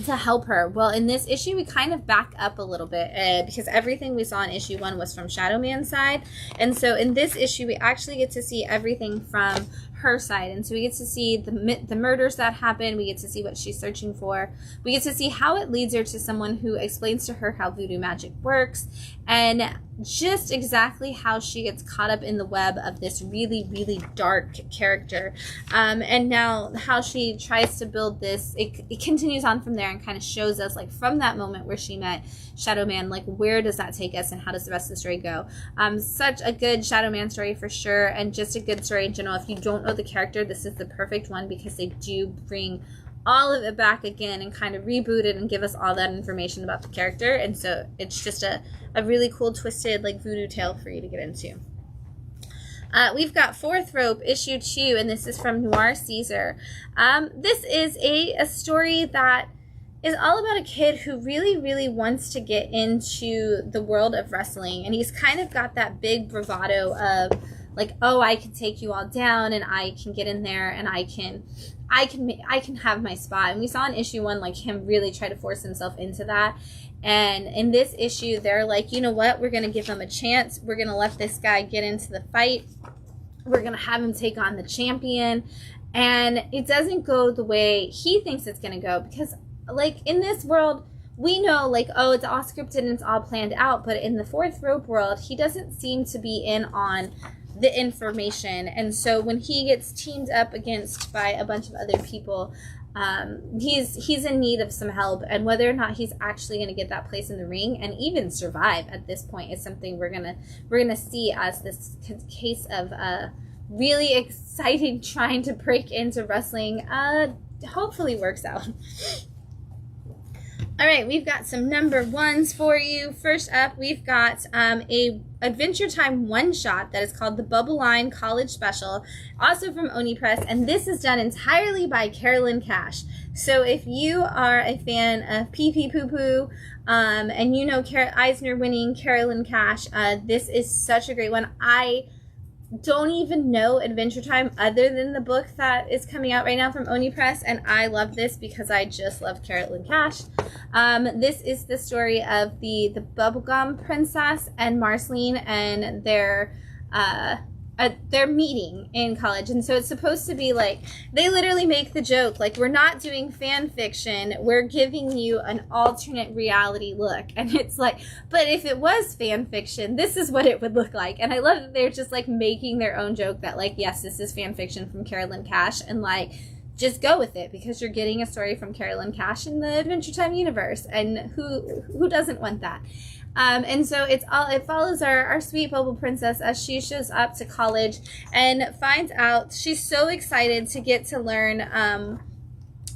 help her. Well, in this issue, we kind of back up a little bit because everything we saw in issue 1 was from Shadow Man's side. And so in this issue, we actually get to see everything from her side. And so we get to see the murders that happen. We get to see what she's searching for. We get to see how it leads her to someone who explains to her how voodoo magic works. And just exactly how she gets caught up in the web of this really, really dark character. And now how she tries to build this, it continues on from there and kind of shows us, like, from that moment where she met Shadow Man, like, where does that take us and how does the rest of the story go? Such a good Shadow Man story for sure, and just a good story in general. If you don't know the character, this is the perfect one because they do bring all of it back again and kind of reboot it and give us all that information about the character. And so it's just a really cool, twisted, like, voodoo tale for you to get into. We've got Fourth Rope, issue 2, and this is from Noir Caesar. This is a story that is all about a kid who really, really wants to get into the world of wrestling. And he's kind of got that big bravado of, like, oh, I can take you all down and I can get in there and I can have my spot. And we saw in issue 1, like, him really try to force himself into that. And in this issue, they're like, you know what? We're going to give him a chance. We're going to let this guy get into the fight. We're going to have him take on the champion. And it doesn't go the way he thinks it's going to go because, like, in this world, we know, like, oh, it's all scripted and it's all planned out. But in the Fourth Rope world, he doesn't seem to be in on the information. And so when he gets teamed up against by a bunch of other people, he's in need of some help, and whether or not he's actually going to get that place in the ring and even survive at this point is something we're gonna see as this case of really exciting trying to break into wrestling hopefully works out. All right, we've got some number 1s for you. First up, we've got a Adventure Time one-shot that is called the Bubble Line College Special, also from Oni Press, and this is done entirely by Carolyn Cash. So if you are a fan of Pee Pee Poo Poo, and you know Eisner-winning Carolyn Cash, this is such a great one. I don't even know Adventure Time other than the book that is coming out right now from Oni Press, and I love this because I just love Carolyn Cash. This is the story of the Bubblegum Princess and Marceline and their meeting in college. And so it's supposed to be like, they literally make the joke, like, we're not doing fan fiction, we're giving you an alternate reality look. And it's like, but if it was fan fiction, this is what it would look like. And I love that they're just, like, making their own joke that, like, yes, this is fan fiction from Carolyn Cash, and, like, just go with it because you're getting a story from Carolyn Cash in the Adventure Time universe, and who doesn't want that? And so it follows our sweet Bubble Princess as she shows up to college and finds out she's so excited to get to learn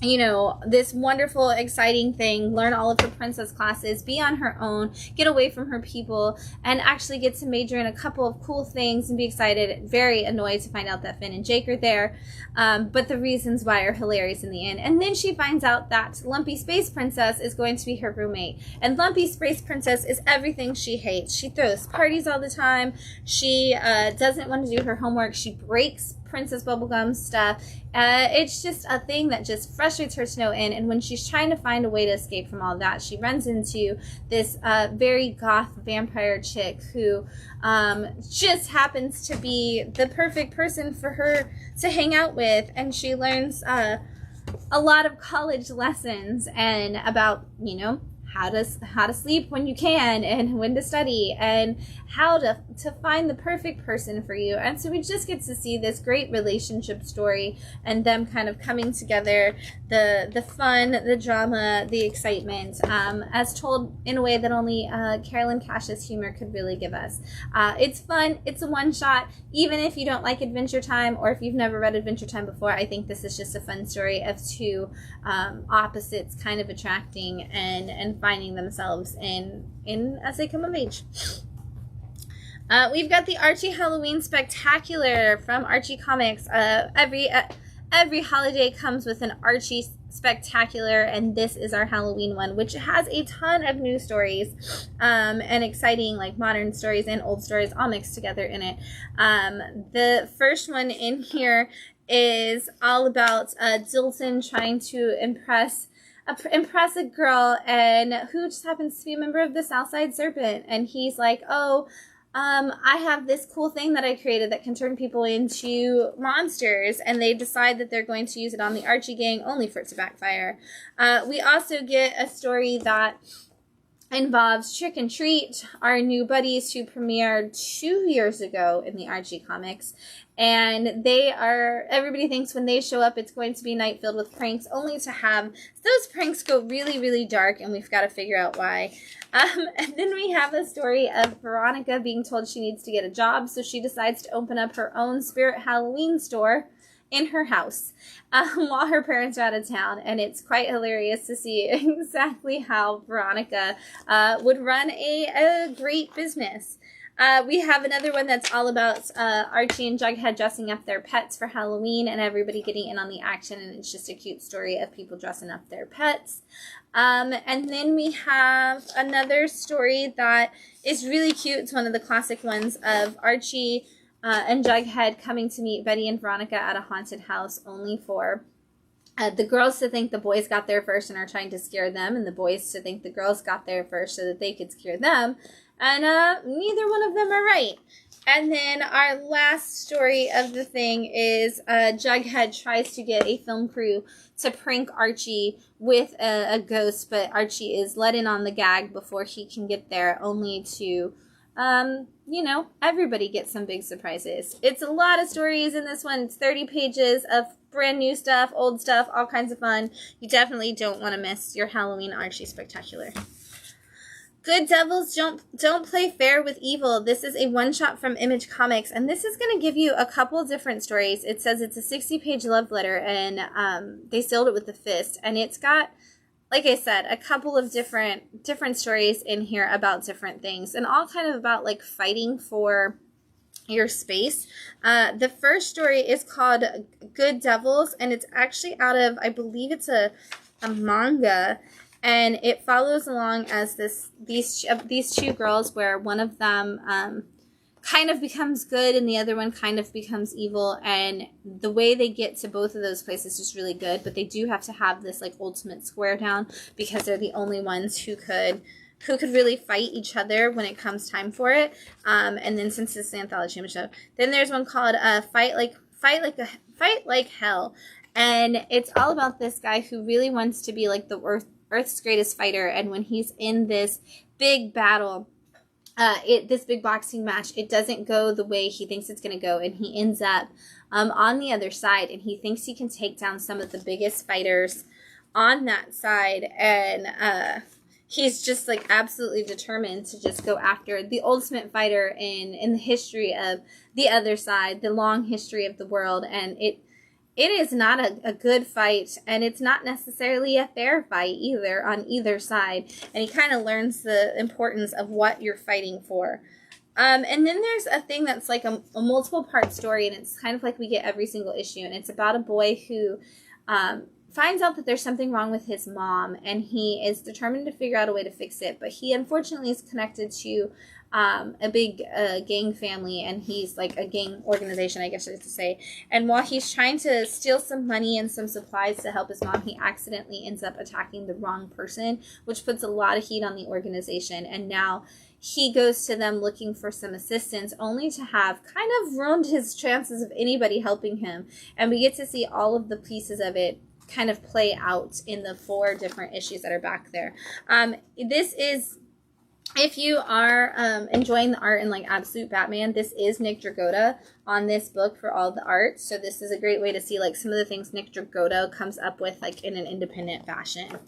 you know, this wonderful, exciting thing, learn all of her princess classes, be on her own, get away from her people, and actually get to major in a couple of cool things and be excited, very annoyed to find out that Finn and Jake are there, but the reasons why are hilarious in the end. And then she finds out that Lumpy Space Princess is going to be her roommate, and Lumpy Space Princess is everything she hates. She throws parties all the time, she doesn't want to do her homework, she breaks Princess Bubblegum stuff. It's just a thing that just frustrates her to no end. And when she's trying to find a way to escape from all that, she runs into this very goth vampire chick who just happens to be the perfect person for her to hang out with. And she learns a lot of college lessons and about, you know, how to sleep when you can and when to study and how to find the perfect person for you. And so we just get to see this great relationship story and them kind of coming together, the fun, the drama, the excitement, as told in a way that only Carolyn Cash's humor could really give us. It's fun. It's a one-shot. Even if you don't like Adventure Time or if you've never read Adventure Time before, I think this is just a fun story of two opposites kind of attracting and finding themselves in as they come of age. We've got the Archie Halloween Spectacular from Archie Comics. Every holiday comes with an Archie Spectacular, and this is our Halloween one, which has a ton of new stories and exciting, like, modern stories and old stories all mixed together in it. The first one in here is all about Dilton trying to impress a girl, and who just happens to be a member of the Southside Serpent, and he's like, oh, I have this cool thing that I created that can turn people into monsters, and they decide that they're going to use it on the Archie gang, only for it to backfire. We also get a story that involves Trick and Treat, our new buddies who premiered 2 years ago in the Archie comics. And everybody thinks when they show up, it's going to be a night filled with pranks, only to have those pranks go really, really dark, and we've got to figure out why. And then we have a story of Veronica being told she needs to get a job, so she decides to open up her own Spirit Halloween store in her house while her parents are out of town. And it's quite hilarious to see exactly how Veronica would run a great business. We have another one that's all about Archie and Jughead dressing up their pets for Halloween and everybody getting in on the action, and it's just a cute story of people dressing up their pets. And then we have another story that is really cute. It's one of the classic ones of Archie and Jughead coming to meet Betty and Veronica at a haunted house, only for the girls to think the boys got there first and are trying to scare them, and the boys to think the girls got there first so that they could scare them. And neither one of them are right. And then our last story of the thing is Jughead tries to get a film crew to prank Archie with a ghost, but Archie is let in on the gag before he can get there, only to, everybody gets some big surprises. It's a lot of stories in this one. It's 30 pages of brand new stuff, old stuff, all kinds of fun. You definitely don't want to miss your Halloween Archie Spectacular. Good devils don't play fair with evil. This is a one-shot from Image Comics, and this is going to give you a couple different stories. It says it's a 60-page love letter, and they sealed it with a fist. And it's got, like I said, a couple of different stories in here about different things, and all kind of about like fighting for your space. The first story is called Good Devils, and it's actually out of, I believe it's a manga. And it follows along as these two girls, where one of them kind of becomes good and the other one kind of becomes evil. And the way they get to both of those places is really good. But they do have to have this like ultimate square down, because they're the only ones who could really fight each other when it comes time for it. And then since it's an anthology show, then there's one called Fight Like Hell. And it's all about this guy who really wants to be like the Earth's greatest fighter, and when he's in this big battle, this big boxing match, it doesn't go the way he thinks it's going to go, and he ends up on the other side, and he thinks he can take down some of the biggest fighters on that side, and he's just like absolutely determined to just go after the ultimate fighter in the history of the other side, the long history of the world. And it is not a good fight, and it's not necessarily a fair fight either on either side. And he kind of learns the importance of what you're fighting for. And then there's a thing that's like a multiple part story, and it's kind of like we get every single issue. And it's about a boy who finds out that there's something wrong with his mom, and he is determined to figure out a way to fix it. But he unfortunately is connected to a big gang family, and he's like a gang organization, I guess I should say. And while he's trying to steal some money and some supplies to help his mom, he accidentally ends up attacking the wrong person, which puts a lot of heat on the organization. And now he goes to them looking for some assistance, only to have kind of ruined his chances of anybody helping him. And we get to see all of the pieces of it kind of play out in the 4 different issues that are back there. This is, if you are enjoying the art in like Absolute Batman, this is Nick Dragotta on this book for all the art. So this is a great way to see like some of the things Nick Dragotta comes up with like in an independent fashion.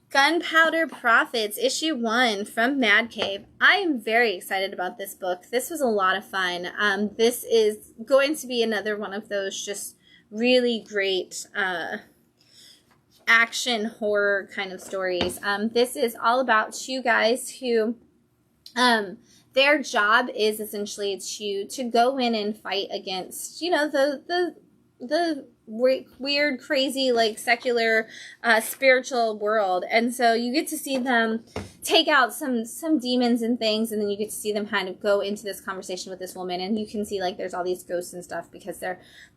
Gunpowder Profits, issue 1 from Mad Cave. I am very excited about this book. This was a lot of fun. This is going to be another one of those just really great action horror kind of stories. This is all about 2 guys who their job is essentially to go in and fight against, the weird, crazy, like secular spiritual world. And so you get to see them take out some demons and things, and then you get to see them kind of go into this conversation with this woman, and you can see like there's all these ghosts and stuff because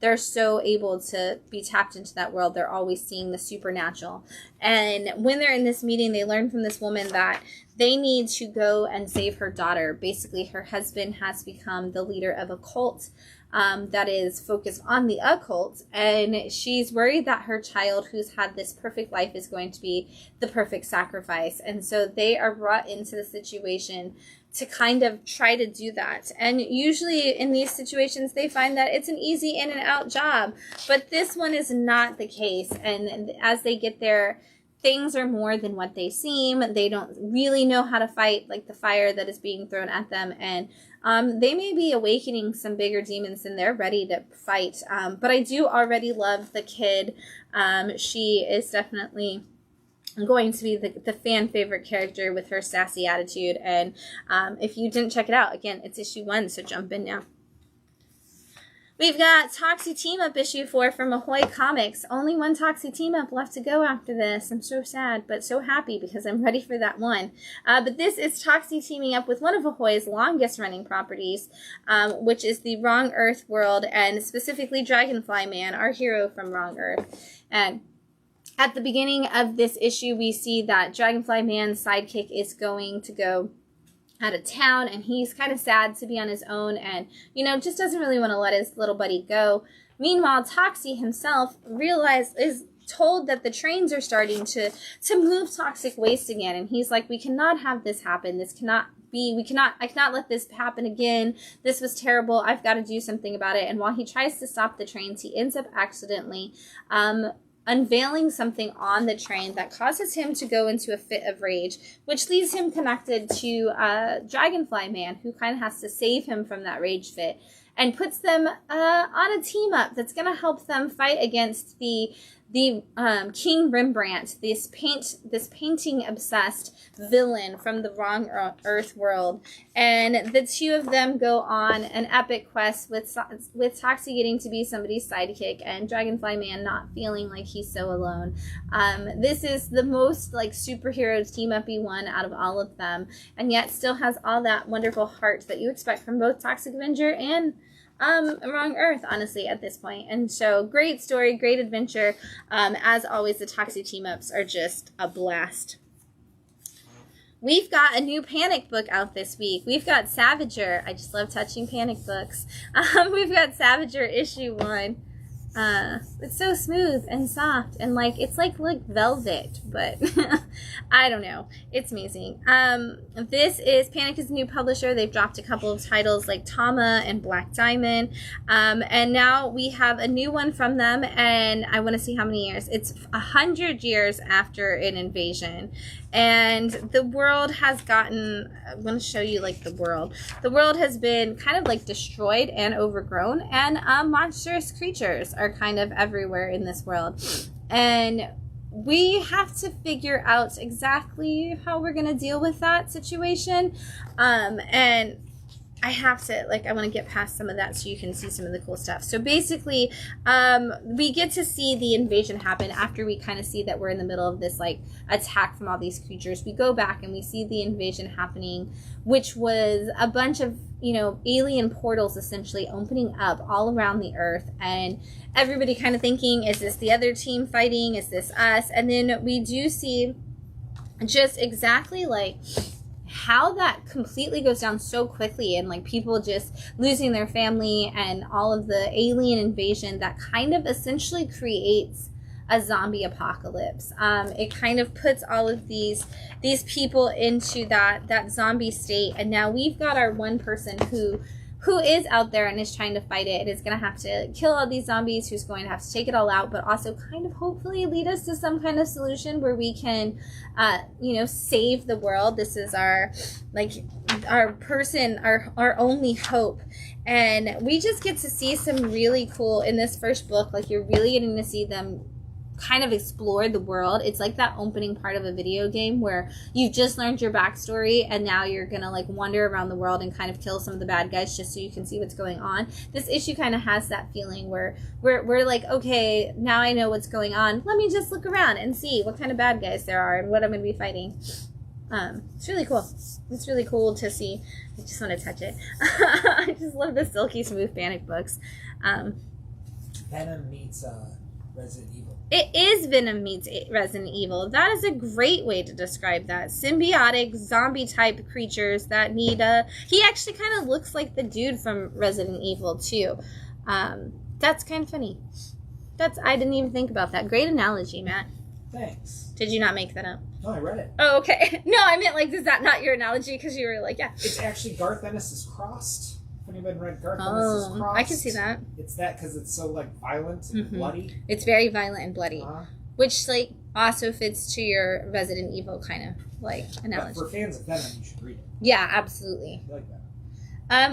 they're so able to be tapped into that world. They're always seeing the supernatural. And when they're in this meeting, they learn from this woman that they need to go and save her daughter. Basically, her husband has become the leader of a cult that is focused on the occult, and she's worried that her child who's had this perfect life is going to be the perfect sacrifice. And so they are brought into the situation to kind of try to do that. And usually in these situations, they find that it's an easy in and out job. But this one is not the case. And as they get there, things are more than what they seem. They don't really know how to fight like the fire that is being thrown at them. And they may be awakening some bigger demons and they're ready to fight. But I do already love the kid. She is definitely going to be the fan favorite character with her sassy attitude. And if you didn't check it out, again, it's issue 1, so jump in now. We've got Toxie Team Up issue 4 from Ahoy Comics. Only one Toxie Team Up left to go after this. I'm so sad, but so happy because I'm ready for that one. But this is Toxie teaming up with one of Ahoy's longest running properties, which is the Wrong Earth world, and specifically Dragonfly Man, our hero from Wrong Earth. And at the beginning of this issue, we see that Dragonfly Man's sidekick is going to go out of town, and he's kind of sad to be on his own and, you know, just doesn't really want to let his little buddy go. Meanwhile, Toxie himself is told that the trains are starting to move toxic waste again, and he's like, we cannot have this happen. This cannot be, I cannot let this happen again. This was terrible. I've got to do something about it. And while he tries to stop the trains, he ends up accidentally unveiling something on the train that causes him to go into a fit of rage, which leaves him connected to Dragonfly Man, who kind of has to save him from that rage fit, and puts them on a team up that's going to help them fight against the King Rembrandt, this painting obsessed villain from the Wrong Earth world. And the two of them go on an epic quest with Toxie getting to be somebody's sidekick and Dragonfly Man not feeling like he's so alone. This is the most like superhero team up-y one out of all of them, and yet still has all that wonderful heart that you expect from both Toxic Avenger and Wrong Earth, honestly, at this point. And so, great story, great adventure. As always, the Toxie team-ups are just a blast. We've got a new Panic book out this week. We've got Savager. I just love touching Panic books. We've got Savager issue 1. It's so smooth and soft and like it's like velvet, but I don't know. It's amazing. This is Panic is a new publisher. They've dropped a couple of titles like Tama and Black Diamond. And now we have a new one from them, and I want to see how many years. It's 100 years after an invasion. And the world has gotten, I want to show you like the world. The world has been kind of like destroyed and overgrown, and monstrous creatures are kind of everywhere in this world. And we have to figure out exactly how we're going to deal with that situation. And I have to, I want to get past some of that so you can see some of the cool stuff. So basically, we get to see the invasion happen after we kind of see that we're in the middle of this, attack from all these creatures. We go back and we see the invasion happening, which was a bunch of, alien portals essentially opening up all around the earth. And everybody kind of thinking, is this the other team fighting? Is this us? And then we do see just exactly, how that completely goes down so quickly, and people just losing their family and all of the alien invasion that kind of essentially creates a zombie apocalypse. It kind of puts all of these people into that zombie state, and now we've got our one person who is out there and is trying to fight it and is going to have to kill all these zombies, who's going to have to take it all out, but also kind of hopefully lead us to some kind of solution where we can, save the world. This is our person, our only hope. And we just get to see some really cool, in this first book, you're really getting to see them kind of explore the world. It's like that opening part of a video game where you've just learned your backstory and now you're gonna wander around the world and kind of kill some of the bad guys just so you can see what's going on. This issue kind of has that feeling where we're like, okay, now I know what's going on, let me just look around and see what kind of bad guys there are and what I'm gonna be fighting. It's really cool. It's really cool to see. I just want to touch it. I just love the silky smooth Panic books. Venom meets Resident Evil. It is Venom meets Resident Evil. That is a great way to describe that. Symbiotic, zombie-type creatures that need a... He actually kind of looks like the dude from Resident Evil, too. That's kind of funny. I didn't even think about that. Great analogy, Matt. Thanks. Did you not make that up? No, I read it. Oh, okay. No, I meant, like, is that not your analogy? Because you were like, yeah. It's actually Garth Ennis is crossed. If anyone read Garth Ennis is crossed. I can see that. It's that because it's so, like, violent and bloody. It's very violent and bloody. Which, like, also fits to your Resident Evil kind of, like, analogy. But for fans of Venom, you should read it. Yeah, absolutely. I like that.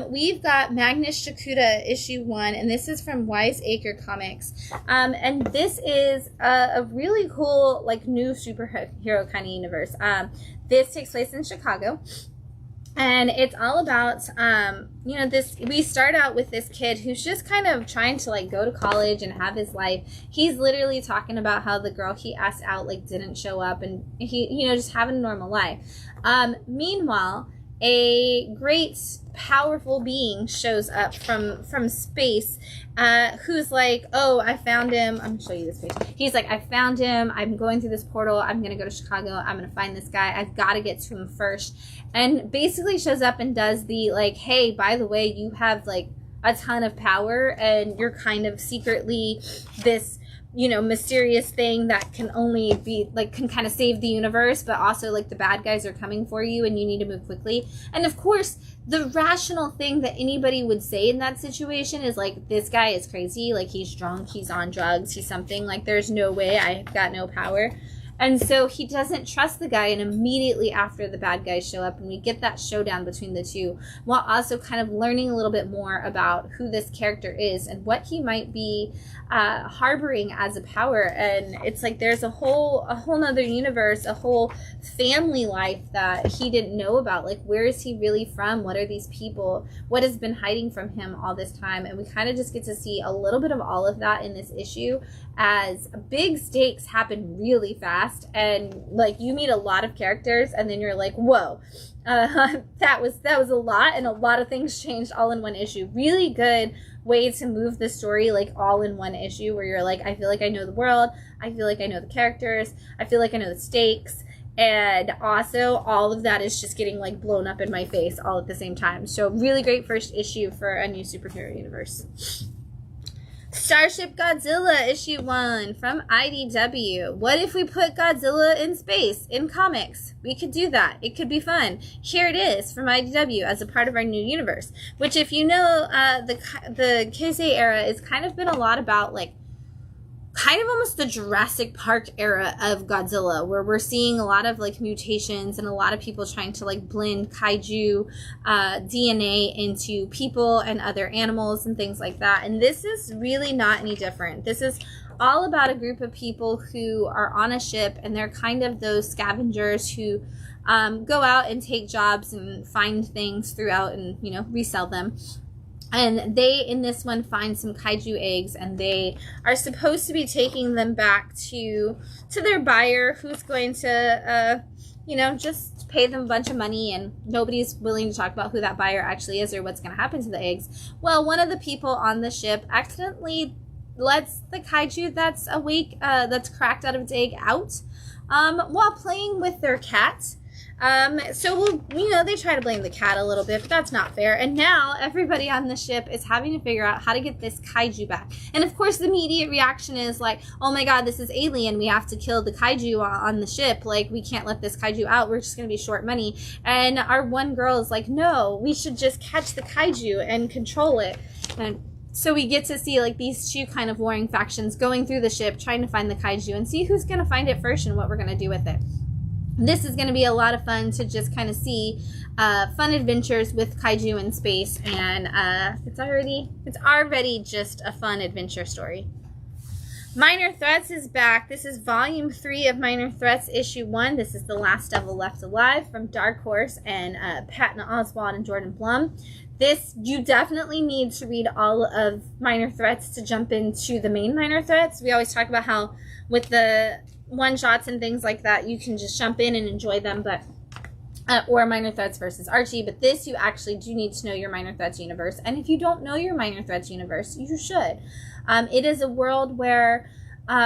We've got Magnus Shakuta issue 1, and this is from Wiseacre Comics. And this is a really cool, like, new superhero kind of universe. This takes place in Chicago. And it's all about, we start out with this kid who's just kind of trying to, like, go to college and have his life. He's literally talking about how the girl he asked out, like, didn't show up, and he, just having a normal life. Meanwhile, a great, powerful being shows up from space, who's like, oh, I found him. I'm going to show you this page. He's like, I found him. I'm going through this portal. I'm going to go to Chicago. I'm going to find this guy. I've got to get to him first. And basically shows up and does the, like, hey, by the way, you have, like, a ton of power, and you're kind of secretly this, mysterious thing that can only be, like, can kind of save the universe, but also, like, the bad guys are coming for you and you need to move quickly. And of course, the rational thing that anybody would say in that situation is, like, this guy is crazy, like, he's drunk, he's on drugs, he's something, like, there's no way, I've got no power. And so he doesn't trust the guy, and immediately after the bad guys show up, and we get that showdown between the two, while also kind of learning a little bit more about who this character is and what he might be harboring as a power. And it's like there's a whole nother universe, a whole family life that he didn't know about. Like, where is he really from? What are these people? What has been hiding from him all this time? And we kind of just get to see a little bit of all of that in this issue, as big stakes happen really fast, and, like, you meet a lot of characters, and then you're like, whoa, that was a lot, and a lot of things changed all in one issue. Really good way to move the story, like, all in one issue, where you're like, I feel like I know the world, I feel like I know the characters, I feel like I know the stakes, and also all of that is just getting, like, blown up in my face all at the same time. So really great first issue for a new superhero universe. Starship Godzilla issue 1 from IDW. What if we put Godzilla in space in comics? We could do that. It could be fun. Here it is from IDW as a part of our new universe, which, if you know, the Keisei era has kind of been a lot about, like, kind of almost the Jurassic Park era of Godzilla, where we're seeing a lot of, like, mutations and a lot of people trying to, like, blend kaiju DNA into people and other animals and things like that. And this is really not any different. This is all about a group of people who are on a ship, and they're kind of those scavengers who go out and take jobs and find things throughout and, resell them. And they, in this one, find some kaiju eggs, and they are supposed to be taking them back to their buyer, who's going to, just pay them a bunch of money, and nobody's willing to talk about who that buyer actually is or what's going to happen to the eggs. Well, one of the people on the ship accidentally lets the kaiju that's awake, that's cracked out of its egg, out while playing with their cat. So they try to blame the cat a little bit, but that's not fair. And now everybody on the ship is having to figure out how to get this kaiju back. And of course, the immediate reaction is like, oh my god, this is alien. We have to kill the kaiju on the ship. Like, we can't let this kaiju out. We're just going to be short money. And our one girl is like, no, we should just catch the kaiju and control it. And so we get to see, like, these two kind of warring factions going through the ship, trying to find the kaiju and see who's going to find it first and what we're going to do with it. This is going to be a lot of fun to just kind of see fun adventures with kaiju in space, and it's already just a fun adventure story. Minor Threats is back. This is volume 3 of Minor Threats issue 1. This is The Last Devil Left Alive from Dark Horse and Patton Oswalt and Jordan Blum. This, you definitely need to read all of Minor Threats to jump into the main Minor Threats. We always talk about how with the one-shots and things like that, you can just jump in and enjoy them, but or Minor Threats versus Archie. But this, you actually do need to know your Minor Threats universe. And if you don't know your Minor Threats universe, you should. It is a world where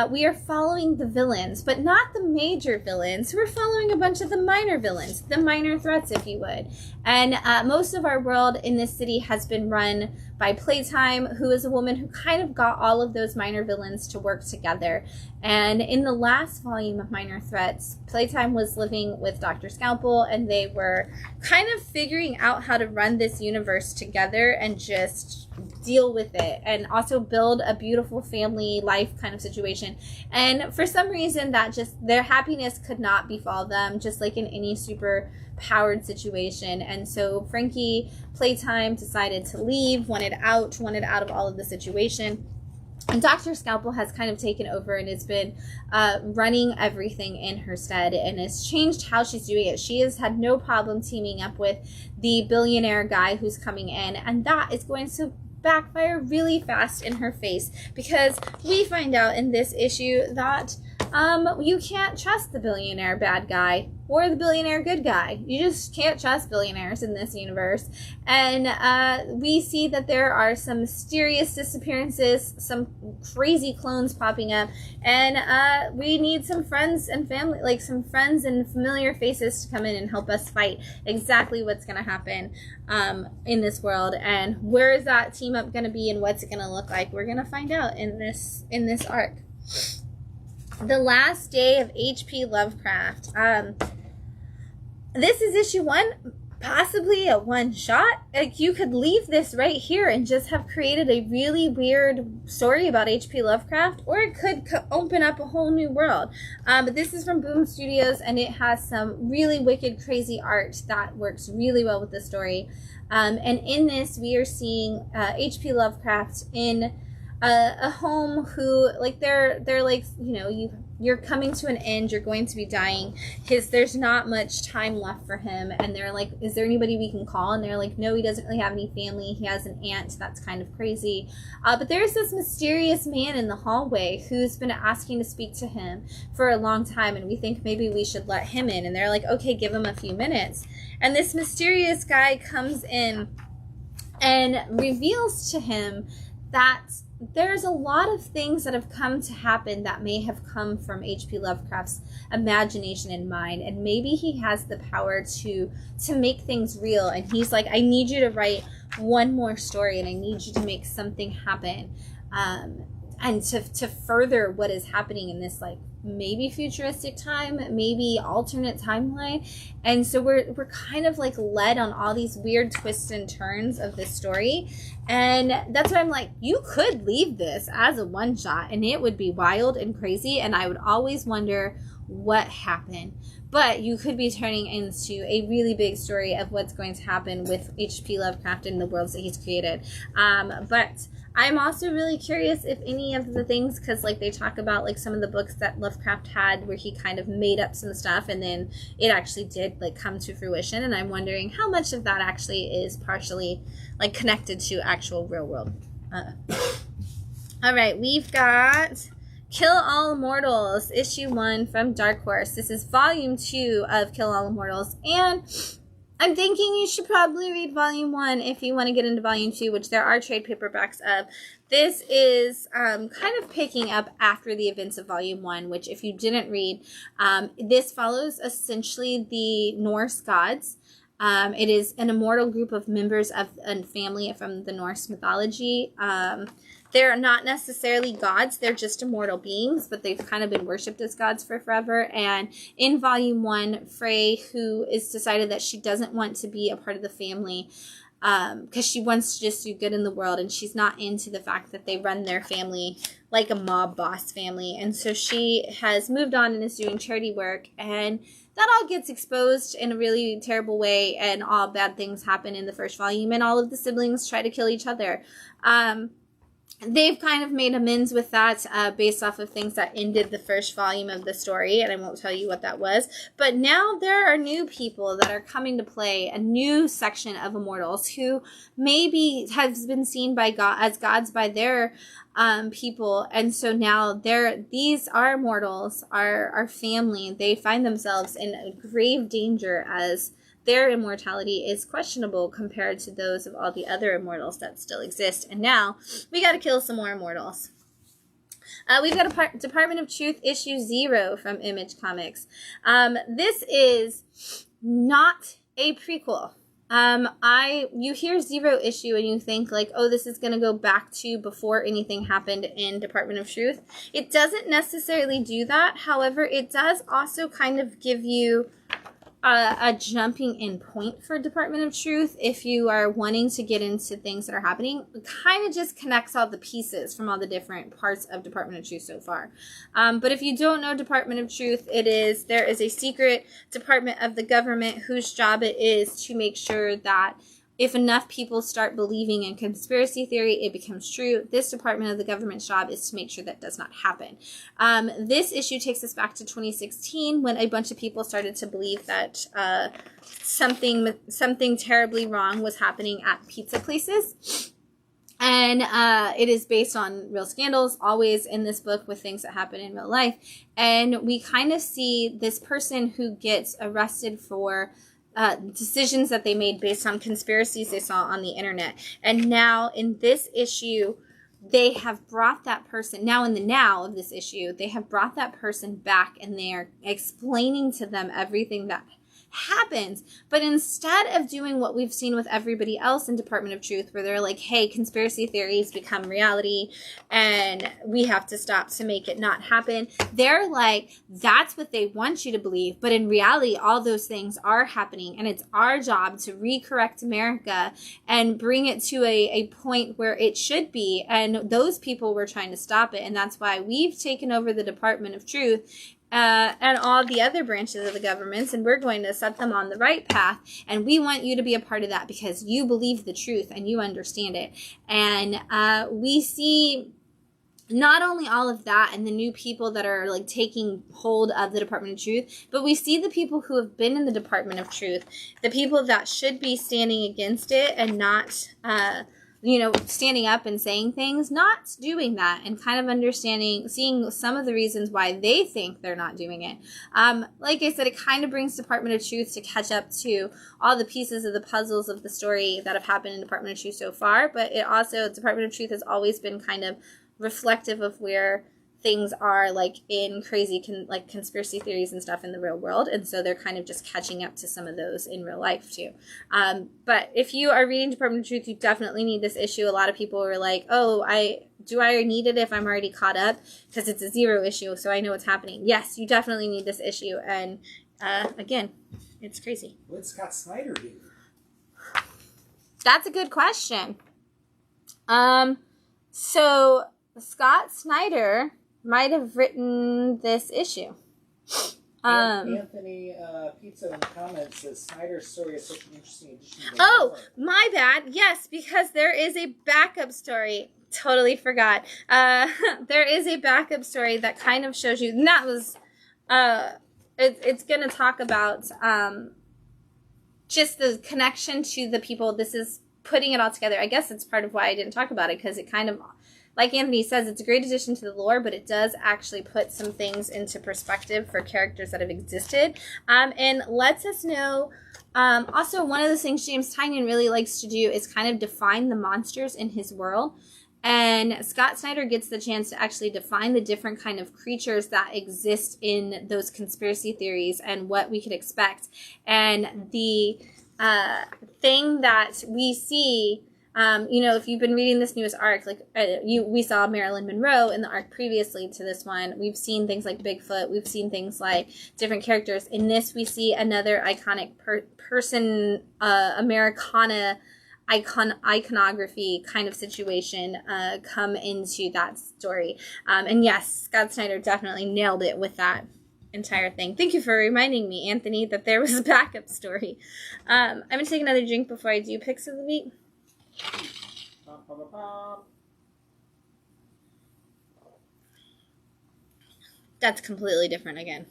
we are following the villains, but not the major villains. We're following a bunch of the minor villains, the minor threats, if you would. And most of our world in this city has been run by Playtime, who is a woman who kind of got all of those minor villains to work together. And in the last volume of Minor Threats, Playtime was living with Dr. Scalpel, and they were kind of figuring out how to run this universe together and just deal with it, and also build a beautiful family life kind of situation. And for some reason, that just, their happiness could not befall them, just like in any super powered situation. And so Frankie, Playtime, decided to leave, wanted out of all of the situation. And Dr. Scalpel has kind of taken over and has been running everything in her stead, and has changed how she's doing it. She has had no problem teaming up with the billionaire guy who's coming in, and that is going to backfire really fast in her face, because we find out in this issue that you can't trust the billionaire bad guy or the billionaire good guy. You just can't trust billionaires in this universe. And we see that there are some mysterious disappearances, some crazy clones popping up, and we need some friends and family, like some friends and familiar faces to come in and help us fight exactly what's going to happen in this world. And where is that team up going to be, and what's it going to look like? We're going to find out in this arc. The Last Day of H.P. Lovecraft. This is issue 1, possibly a one-shot. Like, you could leave this right here and just have created a really weird story about H.P. Lovecraft, or it could open up a whole new world. But this is from Boom Studios, and it has some really wicked, crazy art that works really well with the story. And in this, we are seeing H.P. Lovecraft in a home who, like, they're like, you know, you're coming to an end, you're going to be dying. There's not much time left for him, and they're like, is there anybody we can call? And they're like, no, he doesn't really have any family. He has an aunt that's kind of crazy. But there's this mysterious man in the hallway who's been asking to speak to him for a long time, and we think maybe we should let him in. And they're like, okay, give him a few minutes. And this mysterious guy comes in and reveals to him that there's a lot of things that have come to happen that may have come from H.P. Lovecraft's imagination and mind, and maybe he has the power to make things real. And he's like, I need you to write one more story, and I need you to make something happen, and to further what is happening in this, like, maybe futuristic time, maybe alternate timeline. And so we're kind of like led on all these weird twists and turns of this story. And that's why I'm like, you could leave this as a one shot and it would be wild and crazy, and I would always wonder what happened. But you could be turning into a really big story of what's going to happen with H.P. Lovecraft and the worlds that he's created. But I'm also really curious if any of the things, because like they talk about like some of the books that Lovecraft had where he kind of made up some stuff and then it actually did like come to fruition, and I'm wondering how much of that actually is partially like connected to actual real world. All right, we've got Kill All Immortals, issue 1 from Dark Horse. This is volume 2 of Kill All Immortals, and I'm thinking you should probably read volume 1 if you want to get into volume 2, which there are trade paperbacks of. This is kind of picking up after the events of volume 1, which if you didn't read, this follows essentially the Norse gods. It is an immortal group of members of a family from the Norse mythology. They're not necessarily gods, they're just immortal beings, but they've kind of been worshipped as gods for forever. And in volume 1, Frey, who is decided that she doesn't want to be a part of the family, because she wants to just do good in the world, and she's not into the fact that they run their family like a mob boss family. And so she has moved on and is doing charity work, and that all gets exposed in a really terrible way, and all bad things happen in the first volume, and all of the siblings try to kill each other. They've kind of made amends with that based off of things that ended the first volume of the story, and I won't tell you what that was. But now there are new people that are coming to play, a new section of immortals who maybe has been seen by God as gods by their people, and so now these are immortals, our family. They find themselves in grave danger as their immortality is questionable compared to those of all the other immortals that still exist. And now we got to kill some more immortals. We've got a Department of Truth issue 0 from Image Comics. This is not a prequel. You hear 0 issue and you think like, oh, this is going to go back to before anything happened in Department of Truth. It doesn't necessarily do that. However, it does also kind of give you a jumping in point for Department of Truth if you are wanting to get into things that are happening. It kind of just connects all the pieces from all the different parts of Department of Truth so far. But if you don't know Department of Truth, there is a secret department of the government whose job it is to make sure that if enough people start believing in conspiracy theory, it becomes true. This department of the government's job is to make sure that does not happen. This issue takes us back to 2016 when a bunch of people started to believe that something terribly wrong was happening at pizza places. And it is based on real scandals, always in this book with things that happen in real life. And we kind of see this person who gets arrested for decisions that they made based on conspiracies they saw on the internet. And now in this issue, they have brought that person, now in the now of this issue, they have brought that person back and they are explaining to them everything that happens. But instead of doing what we've seen with everybody else in Department of Truth, where they're like, hey, conspiracy theories become reality and we have to stop to make it not happen, they're like, that's what they want you to believe. But in reality, all those things are happening, and it's our job to recorrect America and bring it to a point where it should be. And those people were trying to stop it, and that's why we've taken over the Department of Truth and all the other branches of the governments, and we're going to set them on the right path. And we want you to be a part of that because you believe the truth and you understand it. And we see not only all of that and the new people that are like taking hold of the Department of Truth, but we see the people who have been in the Department of Truth, the people that should be standing against it and not standing up and saying things, not doing that, and kind of seeing some of the reasons why they think they're not doing it. Like I said, it kind of brings Department of Truth to catch up to all the pieces of the puzzles of the story that have happened in Department of Truth so far, but it also, Department of Truth has always been kind of reflective of where things are like in crazy conspiracy theories and stuff in the real world, and so they're kind of just catching up to some of those in real life too. But if you are reading Department of Truth, you definitely need this issue. A lot of people were like, oh, do I need it if I'm already caught up because it's a 0 issue, so I know what's happening. Yes, you definitely need this issue, and again, it's crazy. What did Scott Snyder do? That's a good question. So Scott Snyder might have written this issue. Anthony Pizza in the comments says Snyder's story is such an interesting addition to the story. My bad. Yes, because there is a backup story. Totally forgot. There is a backup story that kind of shows you, and that was, it's going to talk about just the connection to the people. This is putting it all together. I guess it's part of why I didn't talk about it, because it kind of, like Anthony says, it's a great addition to the lore, but it does actually put some things into perspective for characters that have existed, and lets us know. Also, one of the things James Tynion really likes to do is kind of define the monsters in his world. And Scott Snyder gets the chance to actually define the different kind of creatures that exist in those conspiracy theories and what we could expect. And the thing that we see, if you've been reading this newest arc, we saw Marilyn Monroe in the arc previously to this one. We've seen things like Bigfoot. We've seen things like different characters. In this, we see another iconic person, Americana iconography kind of situation come into that story. And yes, Scott Snyder definitely nailed it with that entire thing. Thank you for reminding me, Anthony, that there was a backup story. I'm going to take another drink before I do picks of the week. That's completely different again.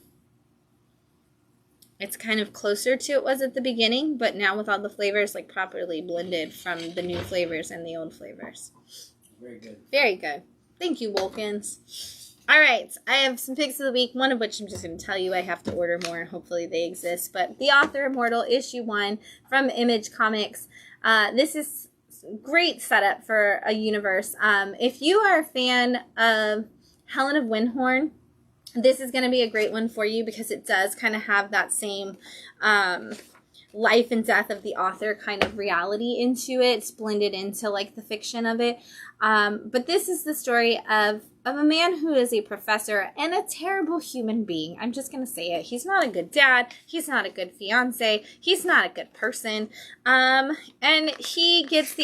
It's kind of closer to it was at the beginning, but now with all the flavors like properly blended from the new flavors and the old flavors. Very good. Very good. Thank you, Wolkins. All right, I have some picks of the week, one of which I'm just going to tell you I have to order more, and hopefully they exist. But The Author Immortal, issue 1 from Image Comics. This is great setup for a universe. If you are a fan of Helen of Windhorn. This is going to be a great one for you because it does kind of have that same life and death of the author kind of reality into it. It's blended into like the fiction of it. But this is the story of a man who is a professor and a terrible human being. I'm just going to say it. He's not a good dad. He's not a good fiance. He's not a good person. And he gets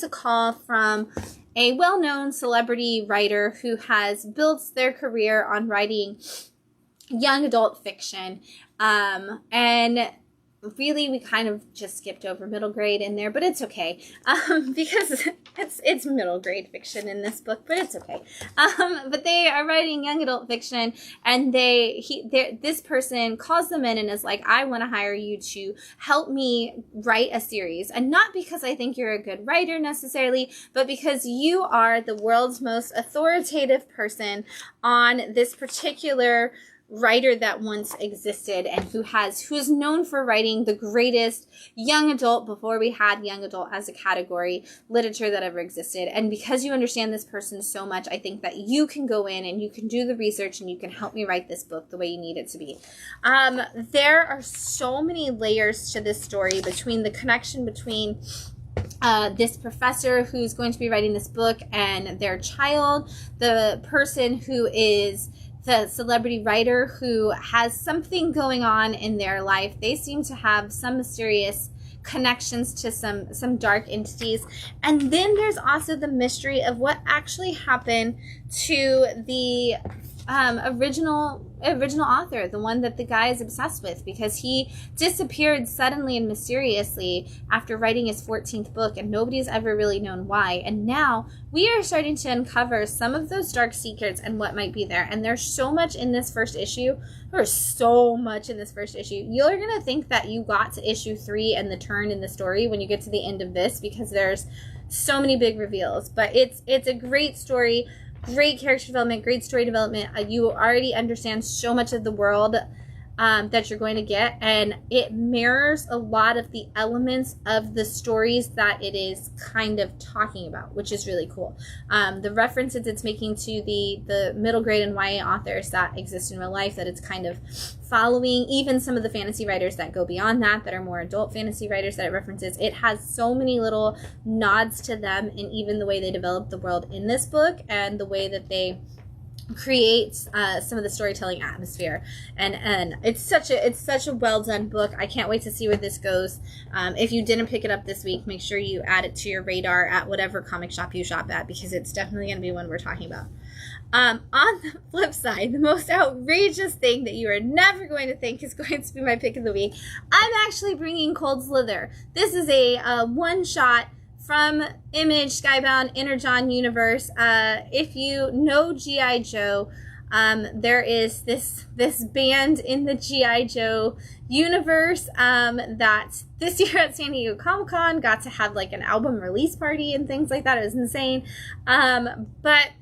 a call from a well-known celebrity writer who has built their career on writing young adult fiction. And really, we kind of just skipped over middle grade in there, but it's okay, because it's middle grade fiction in this book, but it's okay. But they are writing young adult fiction, and this person calls them in and is like, I want to hire you to help me write a series, and not because I think you're a good writer necessarily, but because you are the world's most authoritative person on this particular writer that once existed, and who's known for writing the greatest young adult, before we had young adult as a category, literature that ever existed. And because you understand this person so much, I think that you can go in and you can do the research and you can help me write this book the way you need it to be. There are so many layers to this story, between the connection between this professor who's going to be writing this book and their child, the person who is the celebrity writer who has something going on in their life. They seem to have some mysterious connections to some dark entities. And then there's also the mystery of what actually happened to the original author, the one that the guy is obsessed with, because he disappeared suddenly and mysteriously after writing his 14th book, and nobody's ever really known why. And now we are starting to uncover some of those dark secrets and what might be there. And there's so much in this first issue. There's so much in this first issue. You're gonna think that you got to issue 3 and the turn in the story when you get to the end of this, because there's so many big reveals. But it's a great story. Great character development, great story development. You already understand so much of the world that you're going to get, and it mirrors a lot of the elements of the stories that it is kind of talking about, which is really cool. The references it's making to the middle grade and YA authors that exist in real life, that it's kind of following, even some of the fantasy writers that go beyond that are more adult fantasy writers that it references. It has so many little nods to them, and even the way they develop the world in this book and the way that they create some of the storytelling atmosphere, and it's such a well done book. I can't wait to see where this goes. If you didn't pick it up this week, make sure you add it to your radar at whatever comic shop you shop at, because it's definitely going to be one we're talking about. On the flip side, the most outrageous thing that you are never going to think is going to be my pick of the week, I'm actually bringing Cold Slither. This is a one-shot from Image, Skybound, Energon universe. If you know G.I. Joe, there is this band in the G.I. Joe universe that this year at San Diego Comic-Con got to have like an album release party and things like that. It was insane. But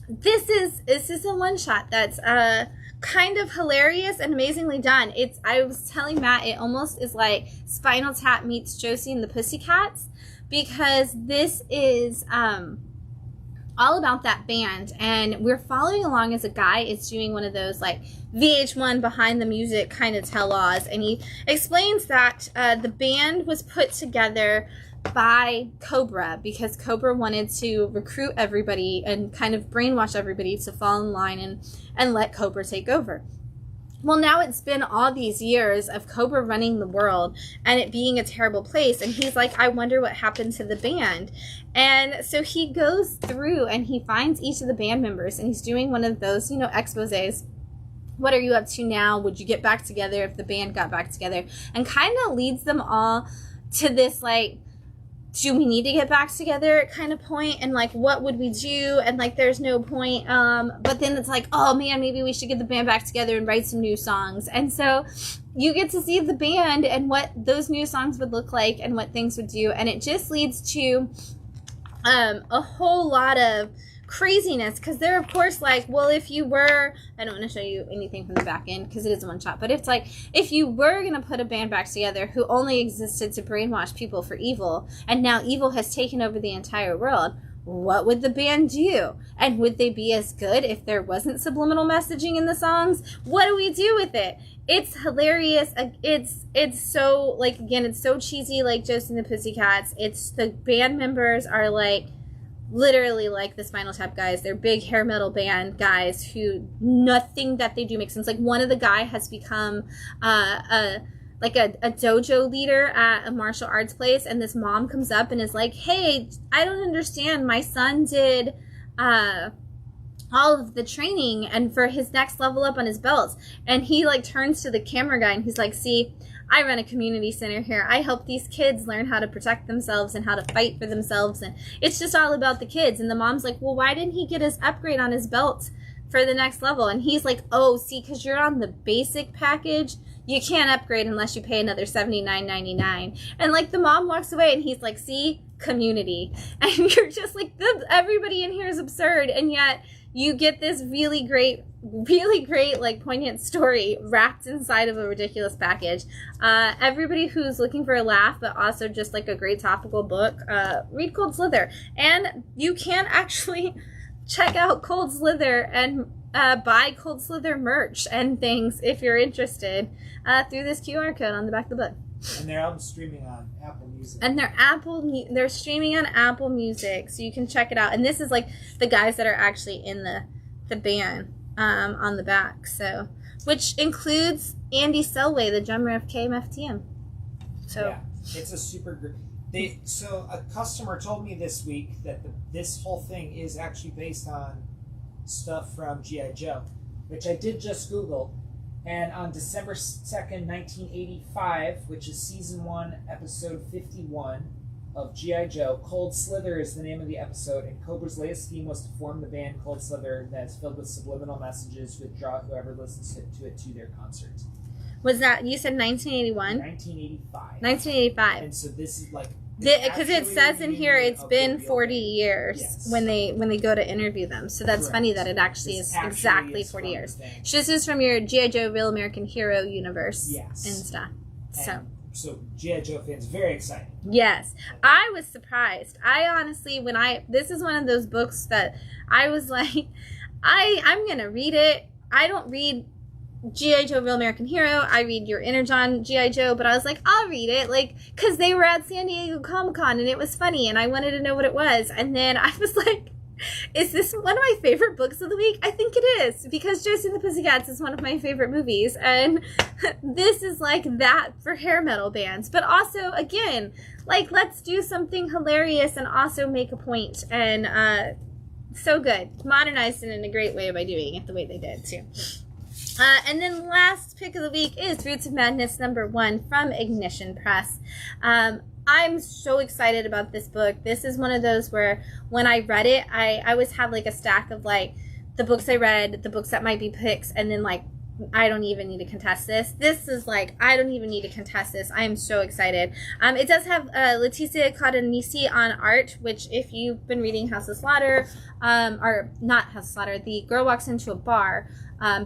this is a one-shot that's kind of hilarious and amazingly done. I was telling Matt, it almost is like Spinal Tap meets Josie and the Pussycats, because this is all about that band, and we're following along as a guy is doing one of those like VH1 behind the music kind of tell-alls, and he explains that the band was put together by Cobra, because Cobra wanted to recruit everybody and kind of brainwash everybody to fall in line and let Cobra take over. Well, now it's been all these years of Cobra running the world and it being a terrible place. And he's like, I wonder what happened to the band. And so he goes through and he finds each of the band members, and he's doing one of those, exposés. What are you up to now? Would you get back together if the band got back together? And kind of leads them all to this, like, do we need to get back together kind of point, and like what would we do, and like there's no point, but then it's like, oh man, maybe we should get the band back together and write some new songs. And so you get to see the band and what those new songs would look like and what things would do, and it just leads to a whole lot of craziness, because they're of course like, well, if you were, I don't want to show you anything from the back end because it is a one shot, but it's like, if you were going to put a band back together who only existed to brainwash people for evil, and now evil has taken over the entire world, what would the band do? And would they be as good if there wasn't subliminal messaging in the songs? What do we do with it? It's hilarious. It's so, like, again, it's so cheesy, like Josie and the Pussycats. It's, the band members are like literally like the Spinal Tap guys. They're big hair metal band guys who nothing that they do makes sense. Like, one of the guy has become a dojo leader at a martial arts place, and this mom comes up and is like, hey, I don't understand. My son did all of the training and for his next level up on his belts. And he like turns to the camera guy and he's like, see, I run a community center here. I help these kids learn how to protect themselves and how to fight for themselves. And it's just all about the kids. And the mom's like, well, why didn't he get his upgrade on his belt for the next level? And he's like, oh, see, because you're on the basic package. You can't upgrade unless you pay another $79.99. And like the mom walks away and he's like, see, community. And you're just like, everybody in here is absurd. And yet you get this really great, like poignant story wrapped inside of a ridiculous package. Everybody who's looking for a laugh, but also just like a great topical book, read Cold Slither. And you can actually check out Cold Slither and buy Cold Slither merch and things if you're interested through this QR code on the back of the book. And they're all streaming on Apple Music. And they're streaming on Apple Music, so you can check it out. And this is like the guys that are actually in the band on the back, so, which includes Andy Selway, the drummer of KMFDM. So yeah, it's a super great. So a customer told me this week that this whole thing is actually based on stuff from G.I. Joe, which I did just Google. And on December 2nd, 1985, which is Season 1, Episode 51 of G.I. Joe, Cold Slither is the name of the episode, and Cobra's latest scheme was to form the band Cold Slither that's filled with subliminal messages to draw whoever listens to it to their concerts. Was that, you said 1981? 1985. 1985. And so this is like... Because it says in here it's been 40 years yes. when they go to interview them. So that's Correct. Funny that it actually is exactly 40 years. This is from your G.I. Joe Real American Hero universe yes. and stuff. So G.I. Joe fans, very excited. Yes. I was surprised. I honestly, this is one of those books that I was like, I'm going to read it. I don't read G.I. Joe Real American Hero. I read your Energon G.I. Joe, but I was like, I'll read it, like, because they were at San Diego Comic-Con and it was funny and I wanted to know what it was. And then I was like, is this one of my favorite books of the week? I think it is, because Josie and the Pussycats is one of my favorite movies, and this is like that for hair metal bands. But also, again, like, let's do something hilarious and also make a point. And so good. Modernized it in a great way by doing it the way they did, too. And then last pick of the week is Roots of Madness #1 from Ignition Press. I'm so excited about this book. This is one of those where when I read it, I always have like a stack of like the books I read, the books that might be picks, and then like, I don't even need to contest this. This is like, I don't even need to contest this. I am so excited. It does have Leticia Cadenisi on art, which if you've been reading House of Slaughter, or not House of Slaughter, The Girl Walks Into a Bar,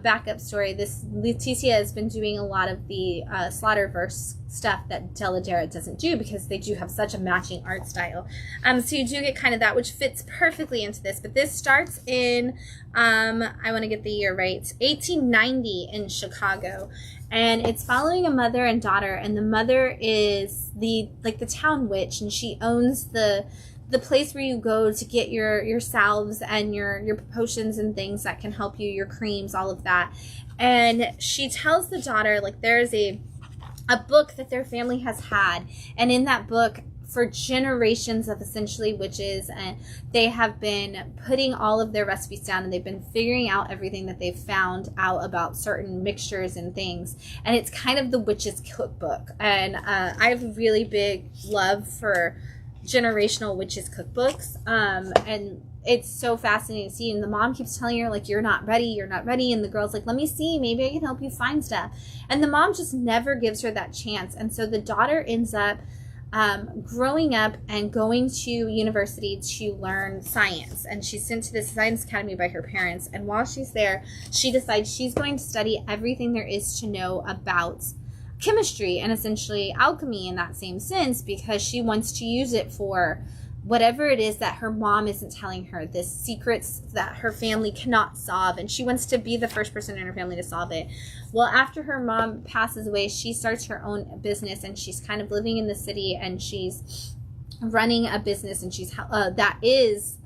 backup story. This Leticia has been doing a lot of the Slaughterverse stuff that Deladera doesn't do because they do have such a matching art style. So you do get kind of that, which fits perfectly into this. But this starts in, I want to get the year right, 1890 in Chicago. And it's following a mother and daughter, and the mother is the town witch, and she owns the place where you go to get your salves and your potions and things that can help you, your creams, all of that. And she tells the daughter, like, there's a book that their family has had, and in that book, for generations of essentially witches, and they have been putting all of their recipes down, and they've been figuring out everything that they've found out about certain mixtures and things. And it's kind of the witch's cookbook. And I have a really big love for generational witches cookbooks, and it's so fascinating to see. And the mom keeps telling her, like, you're not ready, and the girl's like, let me see, maybe I can help you find stuff. And the mom just never gives her that chance. And so the daughter ends up growing up and going to university to learn science, and she's sent to the science academy by her parents. And while she's there, she decides she's going to study everything there is to know about chemistry and essentially alchemy in that same sense, because she wants to use it for whatever it is that her mom isn't telling her, this secrets that her family cannot solve, and she wants to be the first person in her family to solve it. Well, after her mom passes away, she starts her own business, and she's kind of living in the city, and she's running a business, and she's that is,